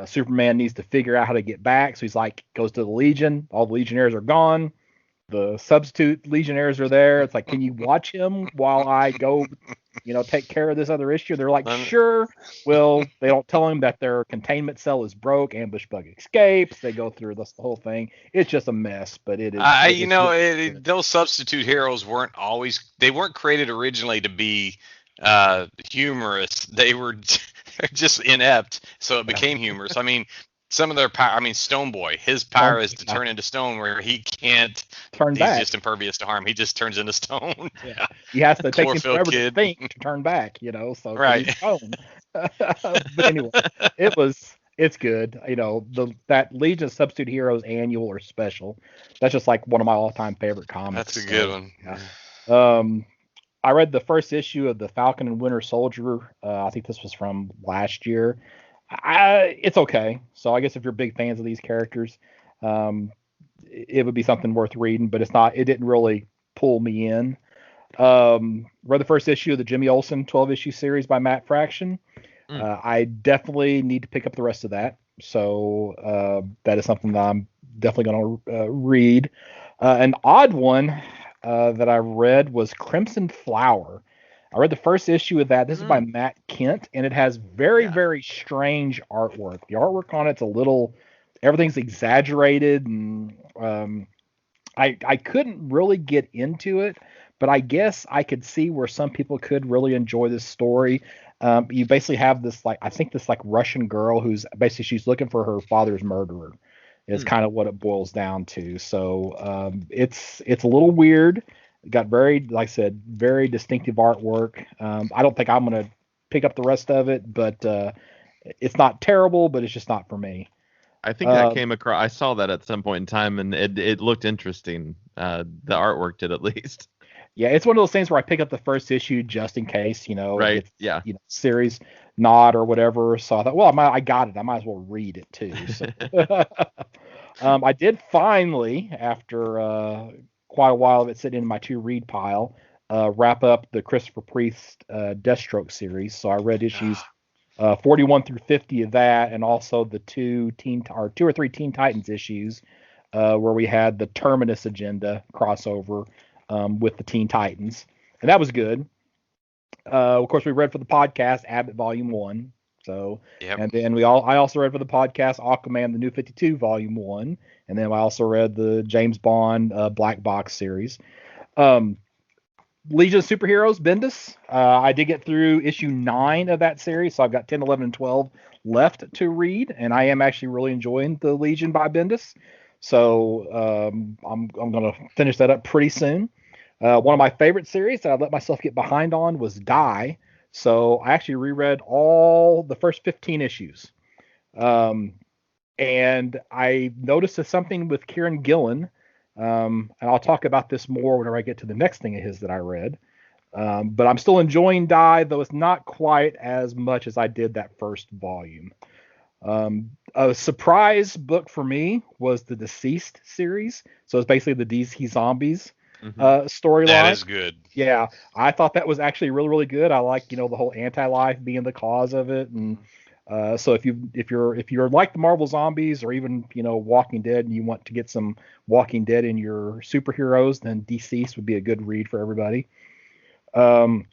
Superman needs to figure out how to get back, so he's like, goes to the Legion. All the Legionnaires are gone. The substitute Legionnaires are there. It's like, can you watch him while I go, take care of this other issue? They're like, sure. Well, they don't tell him that their containment cell is broke. Ambush bug escapes. They go through the whole thing. It's just a mess, but it is. Those substitute heroes weren't created originally to be humorous. They were just inept, so it became humorous. I mean, some of their power. I mean, Stone Boy, his power is to turn into stone, where he can't turn back. He's just impervious to harm. He just turns into stone. Yeah, he has to take him forever to think to turn back. So right. He's stone. But anyway, it's good. That Legion of Substitute Heroes annual or special. That's just like one of my all-time favorite comics. That's a good one. Yeah. I read the first issue of the Falcon and Winter Soldier. I think this was from last year. It's okay. So I guess if you're big fans of these characters, it would be something worth reading, but it didn't really pull me in. Read the first issue of the Jimmy Olsen 12-issue series by Matt Fraction. I definitely need to pick up the rest of that. So that is something that I'm definitely going to read. An odd one that I read was Crimson Flower. I read the first issue of that. This is by Matt Kent, and it has very, very strange artwork. The artwork on it's everything's exaggerated, and I couldn't really get into it, but I guess I could see where some people could really enjoy this story. You basically have this this Russian girl who's basically, she's looking for her father's murderer. Is kind of what it boils down to. So it's a little weird. Got very, like I said, very distinctive artwork. I don't think I'm going to pick up the rest of it, but it's not terrible, but it's just not for me. I think that came across. I saw that at some point in time, and it looked interesting. The artwork did, at least. Yeah, it's one of those things where I pick up the first issue just in case, Right. Yeah. Series nod or whatever. So I thought, well, I got it. I might as well read it too. So. I did finally, after quite a while of it sitting in my to-read pile, wrap up the Christopher Priest Deathstroke series. So I read issues 41 through 50 of that, and also the two or three Teen Titans issues where we had the Terminus Agenda crossover with the Teen Titans, and that was good. Of course, we read for the podcast Abbott Volume 1. So, yep. And then I also read for the podcast Aquaman the New 52 Volume 1, and then I also read the James Bond Black Box series. Legion of Superheroes, Bendis. I did get through issue 9 of that series, so I've got 10, 11, and 12 left to read, and I am actually really enjoying the Legion by Bendis. So I'm going to finish that up pretty soon. One of my favorite series that I let myself get behind on was Die. So I actually reread all the first 15 issues. And I noticed something with Kieran Gillen, and I'll talk about this more whenever I get to the next thing of his that I read. But I'm still enjoying Die, though it's not quite as much as I did that first volume. A surprise book for me was the Deceased series. So it's basically the DC Zombies storyline. That is good. Yeah, I thought that was actually really, really good. I like, the whole anti-life being the cause of it, and so if you're like the Marvel Zombies or even Walking Dead and you want to get some Walking Dead in your superheroes, then Deceased would be a good read for everybody. The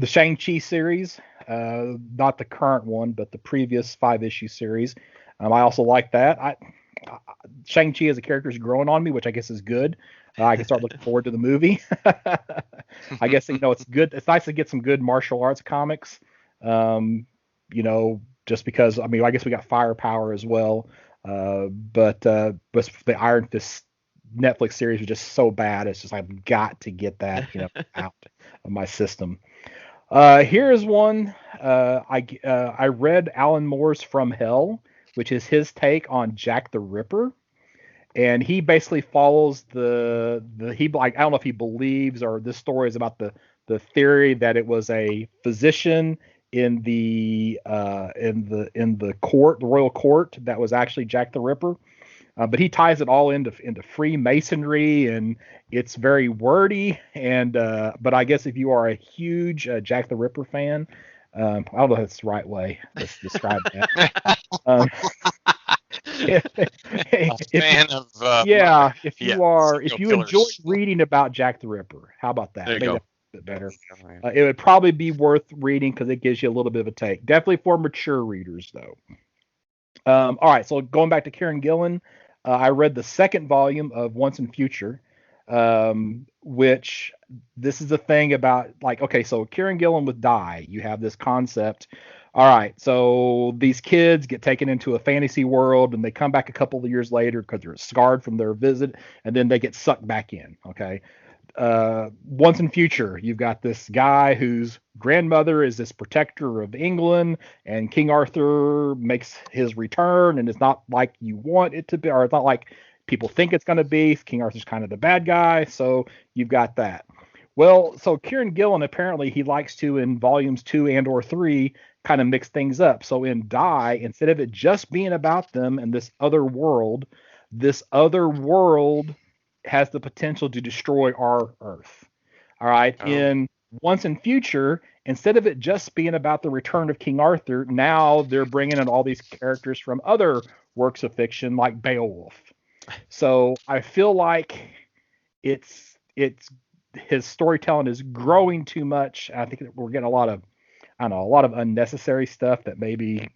Shang-Chi series, not the current one, but the previous 5-issue series. I also like that. Shang-Chi as a character is growing on me, which I guess is good. I can start looking forward to the movie. I guess it's good. It's nice to get some good martial arts comics. Just because I guess we got Firepower as well. But the Iron Fist Netflix series was just so bad. It's just I've got to get that out of my system. Here is one. I read Alan Moore's From Hell, which is his take on Jack the Ripper. And he basically follows I don't know if he believes or this story is about the theory that it was a physician in the court, the royal court, that was actually Jack the Ripper. But he ties it all into Freemasonry, and it's very wordy. And but I guess if you are a huge Jack the Ripper fan, I don't know if that's the right way to describe that. If you enjoy reading about Jack the Ripper, how about that? There you go. Bit better. It would probably be worth reading because it gives you a little bit of a take. Definitely for mature readers, though. All right, so going back to Kieran Gillen, I read the second volume of Once and Future, which this is the thing about, so Kieran Gillen with Die, you have this concept. All right, so these kids get taken into a fantasy world, and they come back a couple of years later because they're scarred from their visit, and then they get sucked back in, okay? Once in Future, you've got this guy whose grandmother is this protector of England, and King Arthur makes his return, and it's not like you want it to be, or it's not like people think it's going to be. King Arthur's kind of the bad guy, so you've got that. Well, so Kieran Gillen, apparently he likes to, in volumes 2 and or 3, kind of mix things up. So in Die, instead of it just being about them and this other world has the potential to destroy our Earth. All right. Oh. In Once in Future, instead of it just being about the return of King Arthur, now they're bringing in all these characters from other works of fiction like Beowulf. So I feel like it's his storytelling is growing too much. I think we're getting a lot of unnecessary stuff that maybe,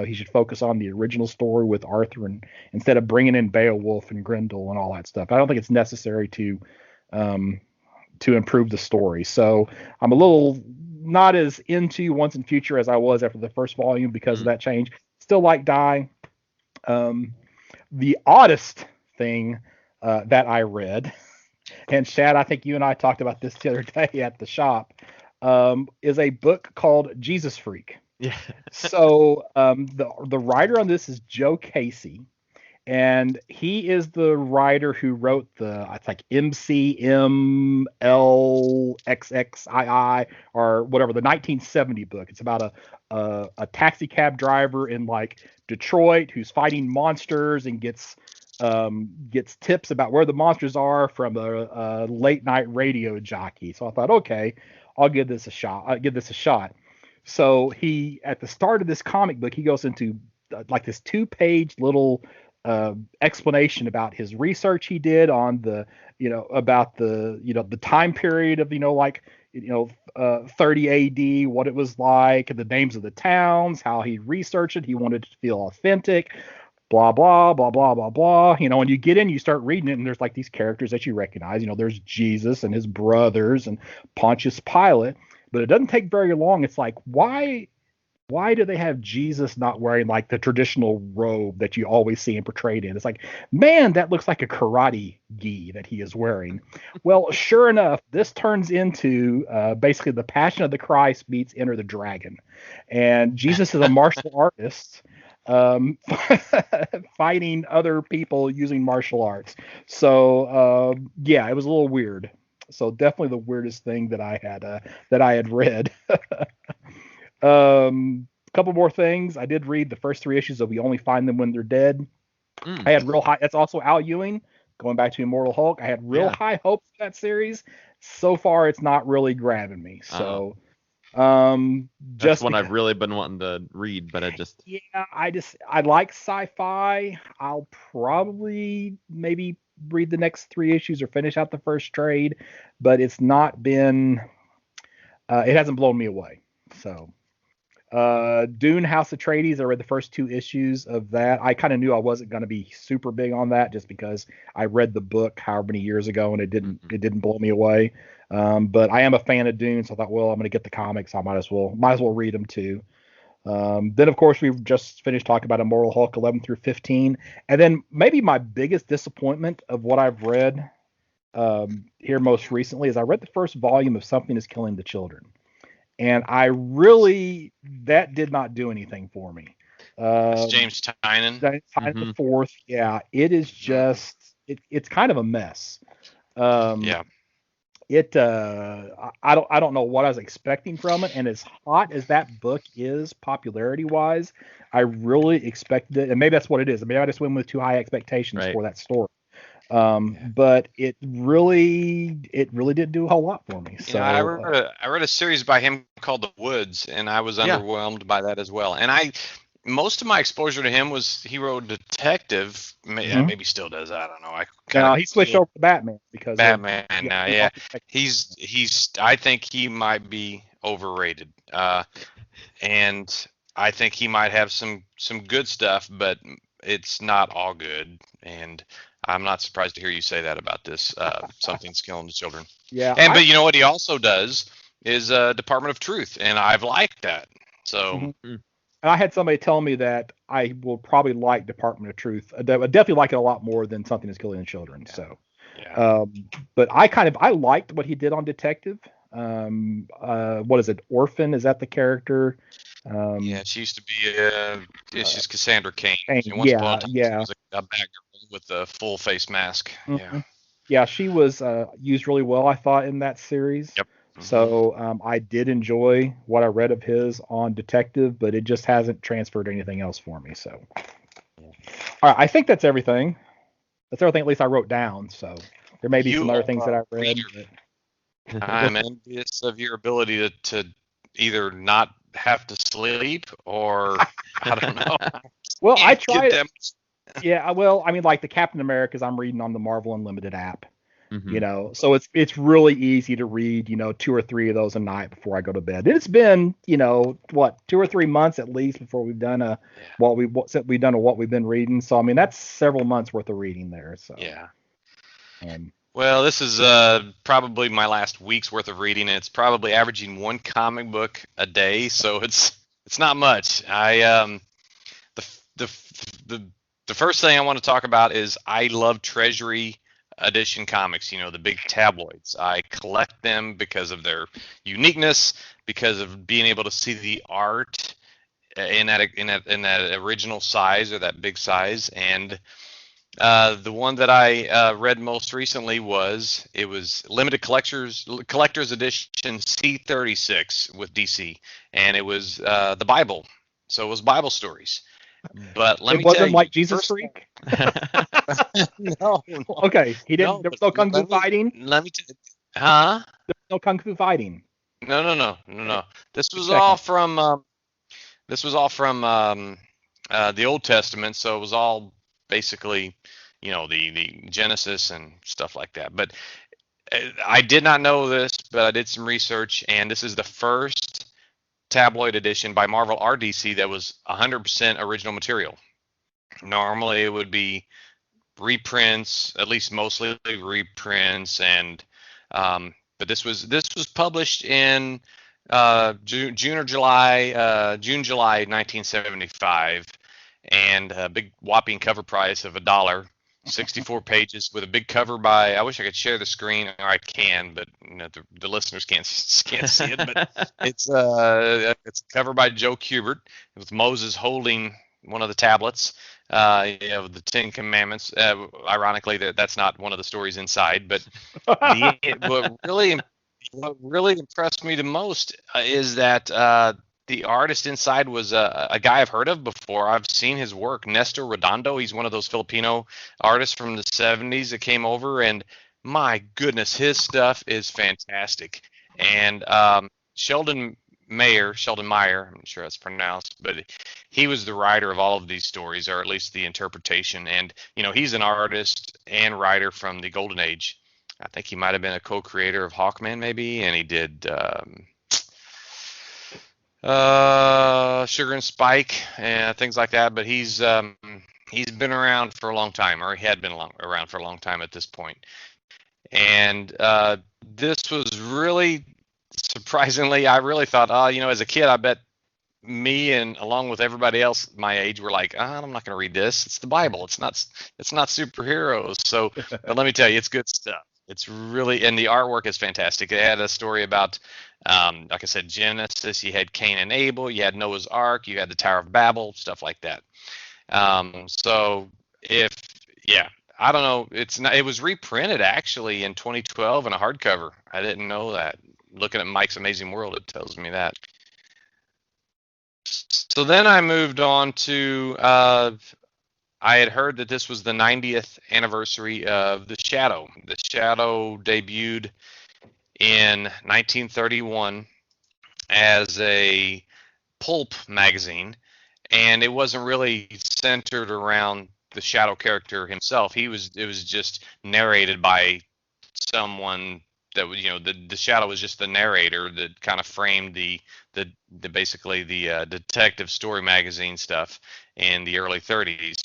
he should focus on the original story with Arthur and instead of bringing in Beowulf and Grendel and all that stuff. I don't think it's necessary to improve the story. So I'm a little not as into Once in Future as I was after the first volume because of that change. Still like Die. The oddest thing that I read, and Shad, I think you and I talked about this the other day at the shop, is a book called Jesus Freak. Yeah. So the writer on this is Joe Casey, and he is the writer who wrote it's like MCMLXXII or whatever, the 1970 book. It's about a taxi cab driver in like Detroit who's fighting monsters and gets tips about where the monsters are from a late night radio jockey. So I thought, okay, I'll give this a shot. So he, at the start of this comic book, he goes into like this 2-page little explanation about his research he did on the time period of 30 AD, what it was like, and the names of the towns, how he researched it. He wanted it to feel authentic. blah, blah, blah, blah, blah, blah. And you get in, you start reading it, and there's like these characters that you recognize. There's Jesus and his brothers and Pontius Pilate. But it doesn't take very long. It's like, why do they have Jesus not wearing like the traditional robe that you always see him portrayed in? It's like, man, that looks like a karate gi that he is wearing. Well, sure enough, this turns into basically the Passion of the Christ meets Enter the Dragon. And Jesus is a martial artist fighting other people using martial arts. So, yeah, it was a little weird. So definitely the weirdest thing that I had read. A couple more things. I did read the first 3 issues of We Only Find Them When They're Dead. I had real high. That's also Al Ewing. Going back to Immortal Hulk, I had real high hopes for that series. So far, it's not really grabbing me. So, that's one I've really been wanting to read, but I like sci-fi. I'll probably maybe read the next 3 issues or finish out the first trade, but it's not been. It hasn't blown me away. So. Dune House Atreides, I read the first 2 issues of that. I kind of knew I wasn't going to be super big on that just because I read the book however many years ago and it didn't blow me away. But I am a fan of Dune, so I thought, well, I'm going to get the comics. I might as well read them too. Then of course we've just finished talking about Immortal Hulk 11 through 15, and then maybe my biggest disappointment of what I've read here most recently is I read the first volume of Something Is Killing the Children. And that did not do anything for me. It's James Tynion. The fourth. Yeah, it is just, it's kind of a mess. I don't know what I was expecting from it. And as hot as that book is popularity wise, I really expected it. And maybe that's what it is. Maybe I just went with too high expectations for that story. But it really didn't do a whole lot for me. So I read a series by him called The Woods, and I was underwhelmed by that as well. And most of my exposure to him was he wrote Detective. Maybe still does. I don't know. He switched over to Batman because Batman. Yeah, he's. I think he might be overrated. And I think he might have some good stuff, but it's not all good. And I'm not surprised to hear you say that about this. Something's Killing the Children. Yeah. But you know what he also does is Department of Truth, and I've liked that. So. And I had somebody tell me that I will probably like Department of Truth. I definitely like it a lot more than Something Is Killing the Children. Yeah. So. But I liked what he did on Detective. What is it? Orphan? Is that the character? She used to be. She's Cassandra Cain. She was a bad girl with a full face mask. Yeah, she was used really well, I thought, in that series. Yep. So I did enjoy what I read of his on Detective, but it just hasn't transferred anything else for me. So, all right, I think that's everything. That's everything. At least I wrote down. So there may be some other things that I read. I'm envious of your ability to either not have to sleep or I don't know. Well, I tried. Yeah, well, I mean, like the Captain Americas, I'm reading on the Marvel Unlimited app. So it's really easy to read, 2 or 3 of those a night before I go to bed. It's been, 2 or 3 months at least before we've done what we've been reading. So I mean, that's several months worth of reading there. So well, this is probably my last week's worth of reading, and it's probably averaging 1 comic book a day. So it's not much. The first thing I want to talk about is I love Treasury edition comics, the big tabloids. I collect them because of their uniqueness, because of being able to see the art in that original size or that big size. And the one that I read most recently was limited collector's edition C36 with DC, and it was the Bible. So it was Bible stories. But let me tell you, it wasn't like Jesus Freak. No. Okay, he didn't. No, there was no kung fu fighting. Let me tell you, huh? There was no kung fu fighting. No. This was all from the Old Testament, so it was all basically, the Genesis and stuff like that. But I did not know this, but I did some research, and this is the first tabloid edition by Marvel or DC that was 100% original material. Normally it would be reprints, at least mostly reprints, and but this was published in June or July, July 1975, and a big whopping cover price of $1. 64 pages with a big cover by. I wish I could share the screen, or I can, but the listeners can't see it. But it's a cover by Joe Kubert with Moses holding one of the tablets, the Ten Commandments. Ironically, that's not one of the stories inside. But what really impressed me the most is that the artist inside was a guy I've heard of before. I've seen his work, Nestor Redondo. He's one of those Filipino artists from the 70s that came over, and my goodness, his stuff is fantastic. And Sheldon Meyer, I'm not sure that's pronounced, but he was the writer of all of these stories, or at least the interpretation. And he's an artist and writer from the Golden Age. I think he might have been a co-creator of Hawkman, maybe, and he did Sugar and Spike and things like that. But he's been around for a long time, or he had been around for a long time at this point. And this was really surprisingly, I really thought, as a kid, I bet me and along with everybody else my age were like, I'm not going to read this. It's the Bible. It's not superheroes. So, but let me tell you, it's good stuff. It's really, and the artwork is fantastic. It had a story about, like I said, Genesis. You had Cain and Abel. You had Noah's Ark. You had the Tower of Babel, stuff like that. So I don't know. It was reprinted actually in 2012 in a hardcover. I didn't know that. Looking at Mike's Amazing World, it tells me that. So then I moved on to, I had heard that this was the 90th anniversary of The Shadow. The Shadow debuted in 1931 as a pulp magazine, and it wasn't really centered around the Shadow character himself. It was just narrated by someone that was, the Shadow was just the narrator that kind of framed the basically the detective story magazine stuff in the early 30s.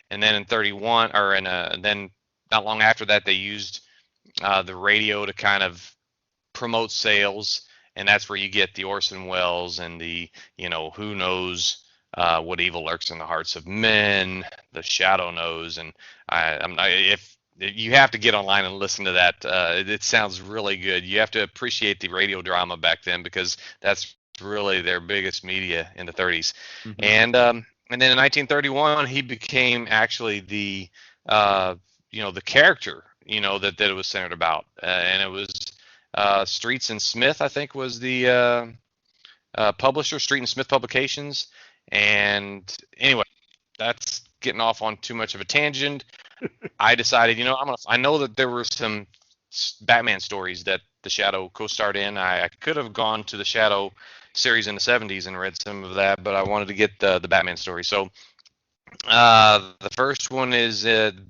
And then in 31, then not long after that, they used the radio to kind of promote sales, and that's where you get the Orson Welles and the, who knows what evil lurks in the hearts of men, the Shadow knows. And if you have to get online and listen to that, it sounds really good. You have to appreciate the radio drama back then, because that's really their biggest media in the 30s. Mm-hmm. And then in 1931, he became actually the character, that it was centered about. And it was Streets and Smith, I think, was the publisher, Street and Smith Publications. And anyway, that's getting off on too much of a tangent. I decided, I know that there were some Batman stories that the Shadow co-starred in. I could have gone to the Shadow series in the 70s and read some of that, but I wanted to get the Batman story. So the first one is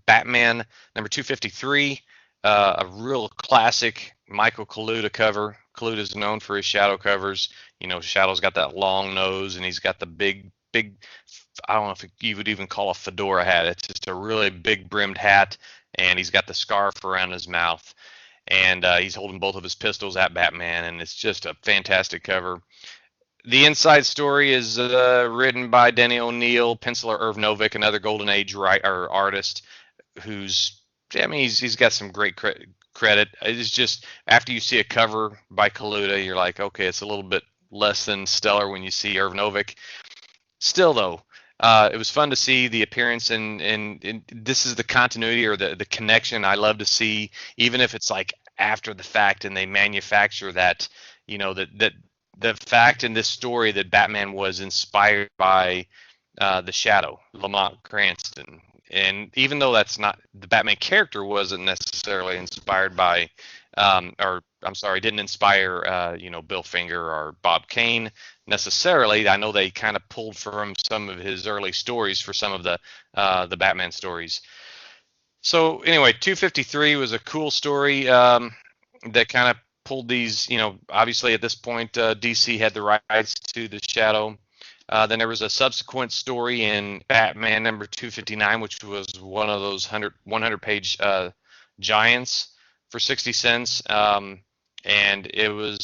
Batman number 253, a real classic Michael Kaluta cover. Kaluta is known for his Shadow covers. Shadow's got that long nose, and he's got the big, I don't know if you would even call a fedora hat. It's just a really big brimmed hat, and he's got the scarf around his mouth, and he's holding both of his pistols at Batman, and it's just a fantastic cover. The inside story is written by Denny O'Neil, penciler Irv Novick, another Golden Age artist, who's, he's got some great credit. It's just, after you see a cover by Kaluta, you're like, okay, it's a little bit less than stellar when you see Irv Novick. Still, though, it was fun to see the appearance, and this is the continuity or the connection I love to see, even if it's like after the fact and they manufacture that, that the fact in this story that Batman was inspired by the Shadow, Lamont Cranston. And even though that's not, the Batman character wasn't necessarily inspired by, didn't inspire, Bill Finger or Bob Kane necessarily. I know they kind of pulled from some of his early stories for some of the Batman stories. So anyway, 253 was a cool story that kind of pulled these, obviously at this point, DC had the rights to the Shadow. Then there was a subsequent story in Batman number 259, which was one of those 100-page giants for 60 cents. And it was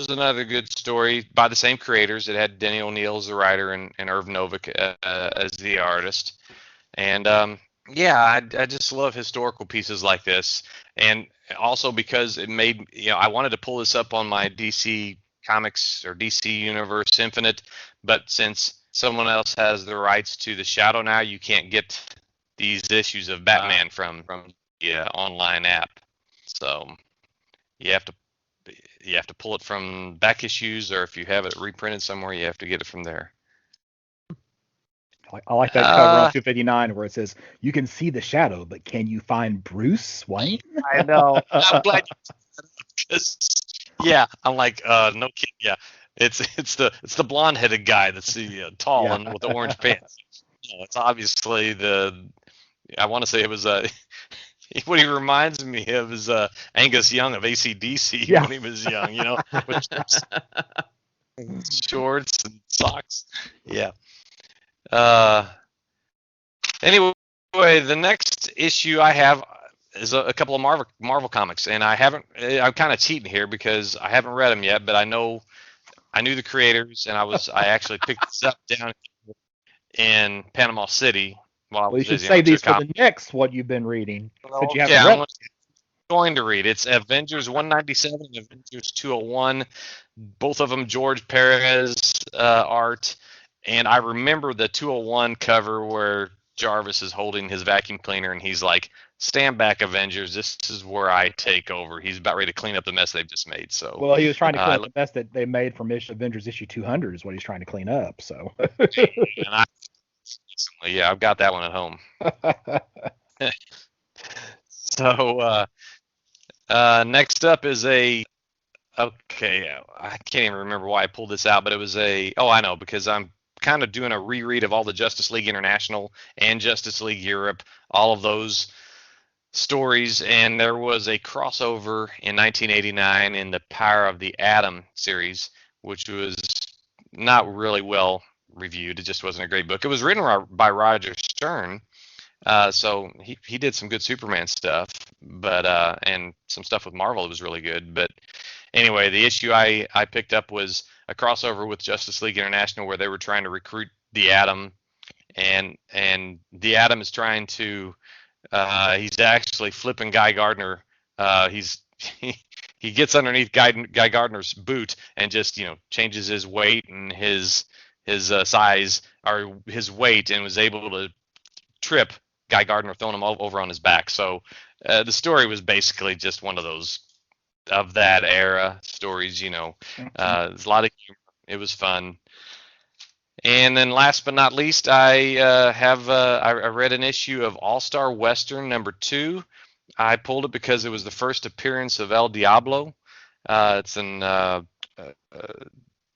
another good story by the same creators. It had Denny O'Neil as the writer and Irv Novick as the artist. And yeah, I just love historical pieces like this. And also because it made, I wanted to pull this up on my DC Comics or DC Universe Infinite, but since someone else has the rights to the Shadow now, you can't get these issues of Batman from the online app. So you have to pull it from back issues, or if you have it reprinted somewhere, you have to get it from there. I like that cover on 259 where it says, "You can see the Shadow, but can you find Bruce Wayne?" I know. I'm glad because I'm like, no kidding. Yeah, it's the blonde-headed guy that's tall and with the orange pants. It's obviously I want to say it was what he reminds me of is Angus Young of AC/DC when he was young, with shorts and socks. Yeah. Anyway, the next issue I have is a couple of Marvel comics, and I'm kind of cheating here because I haven't read them yet, but I knew the creators, and I actually picked this up down in Panama City. Well, you should say these for the next what you've been reading. Since you haven't read. I'm going to read. It's Avengers 197 and Avengers 201. Both of them George Perez art. And I remember the 201 cover where Jarvis is holding his vacuum cleaner and he's like, "Stand back, Avengers. This is where I take over." He's about ready to clean up the mess they've just made. So, well, he was trying to clean up the mess that they made from Avengers issue 200 is what he's trying to clean up. So, I've got that one at home. So, next up is I can't even remember why I pulled this out, but it was I know, because I'm kind of doing a reread of all the Justice League International and Justice League Europe, all of those stories, and there was a crossover in 1989 in the Power of the Atom series, which was not really well reviewed. It just wasn't a great book. It was written by Roger Stern, so he did some good Superman stuff, but and some stuff with Marvel. It was really good. But anyway, the issue I picked up was a crossover with Justice League International where they were trying to recruit the Atom, and the Atom is trying to he's actually flipping Guy Gardner. He gets underneath Guy Gardner's boot and just changes his weight and his size or his weight, and was able to trip Guy Gardner, throwing him over on his back. So the story was basically just one of those of that era stories. There's a lot of humor. It was fun. And then last but not least, I read an issue of All-Star Western #2. I pulled it because it was the first appearance of El Diablo. It's an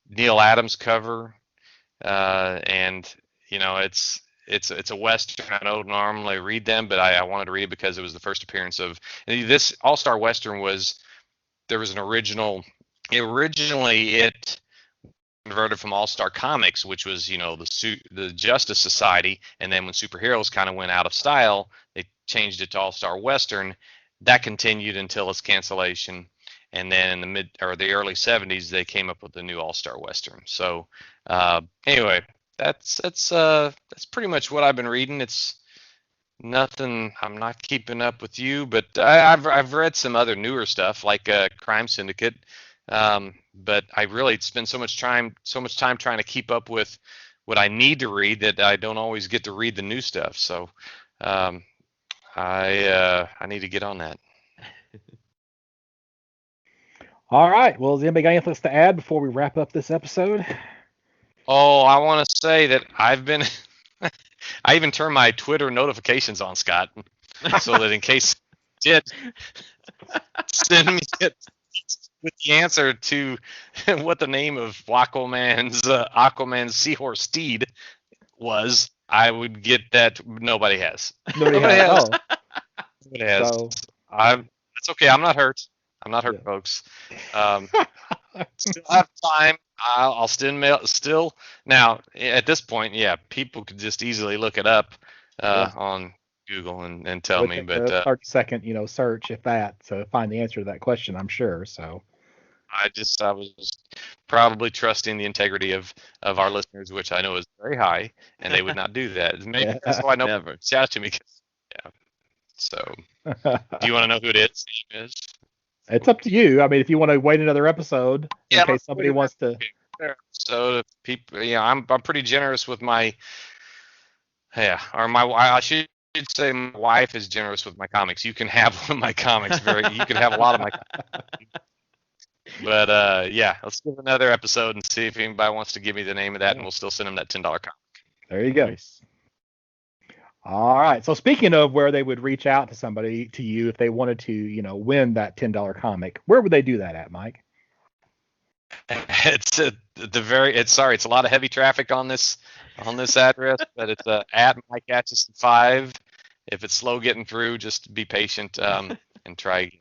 Neil Adams cover, and it's a Western. I don't normally read them, but I wanted to read it because it was the first appearance of this All-Star Western. There was an originally it converted from All-Star Comics, which was the Justice Society, and then when superheroes kind of went out of style, they changed it to All-Star Western. That continued until its cancellation, and then in the early 70s they came up with the new All-Star Western. So anyway, that's pretty much what I've been reading. It's nothing. I'm not keeping up with you, but I've read some other newer stuff like Crime Syndicate. But I really spend so much time trying to keep up with what I need to read that I don't always get to read the new stuff. So I need to get on that. All right. Well, has anybody got anything else to add before we wrap up this episode? Oh, I want to say that I've been. I even turned my Twitter notifications on, Scott, so that in case you did send me with the answer to what the name of Aquaman's seahorse steed was, I would get that. Nobody has. Nobody has. Nobody has. So, it's okay. I'm not hurt. I'm not hurt, folks. Still have time. I'll still now at this point, yeah, people could just easily look it up on Google and tell me, but 30-second, search if that, so find the answer to that question, I'm sure. So I was probably trusting the integrity of our listeners, which I know is very high, and they would not do that. Maybe that's why nobody reached out to me. Yeah. So, do you want to know who it is? It's up to you. I mean, if you want to wait another episode in case somebody wants to. So if people, I'm pretty generous with my, I should say my wife is generous with my comics. You can have one of my comics. You can have a lot of my comics. But let's give another episode and see if anybody wants to give me the name of that, and we'll still send them that $10 comic. There you go. Nice. All right. So speaking of where they would reach out to you if they wanted to, win that $10 comic, where would they do that at, Mike? It's a lot of heavy traffic on this address, but it's at Mike Atchison 5. If it's slow getting through, just be patient and try.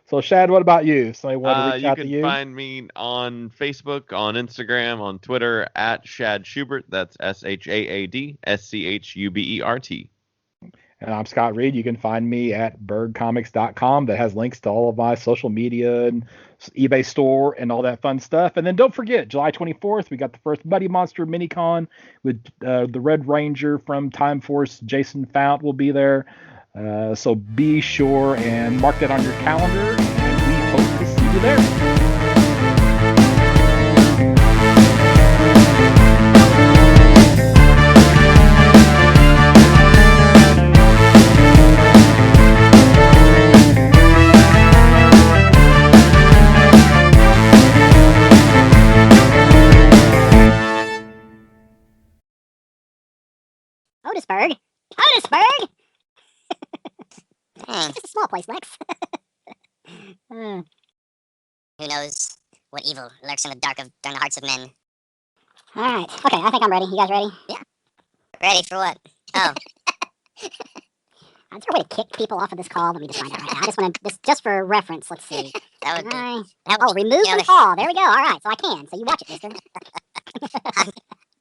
So Shad, what about you? Somebody want to reach out to you? You can find me on Facebook, on Instagram, on Twitter at Shad Schubert. That's SHAAD SCHUBERT. And I'm Scott Reed. You can find me at bergcomics.com. That has links to all of my social media and eBay store and all that fun stuff. And then don't forget, July 24th, we got the first Buddy Monster Minicon with the Red Ranger from Time Force. Jason Fount will be there. So be sure and mark that on your calendar, and we hope to see you there. Otisburg? It's just a small place, Lex. Who knows what evil lurks in the hearts of men? All right. Okay, I think I'm ready. You guys ready? Yeah. Ready for what? Oh. Is there a way to kick people off of this call? Let me just find out right now. I just want to, just for reference, let's see. That would be, remove from call. There we go. All right, so I can. So you watch it, mister.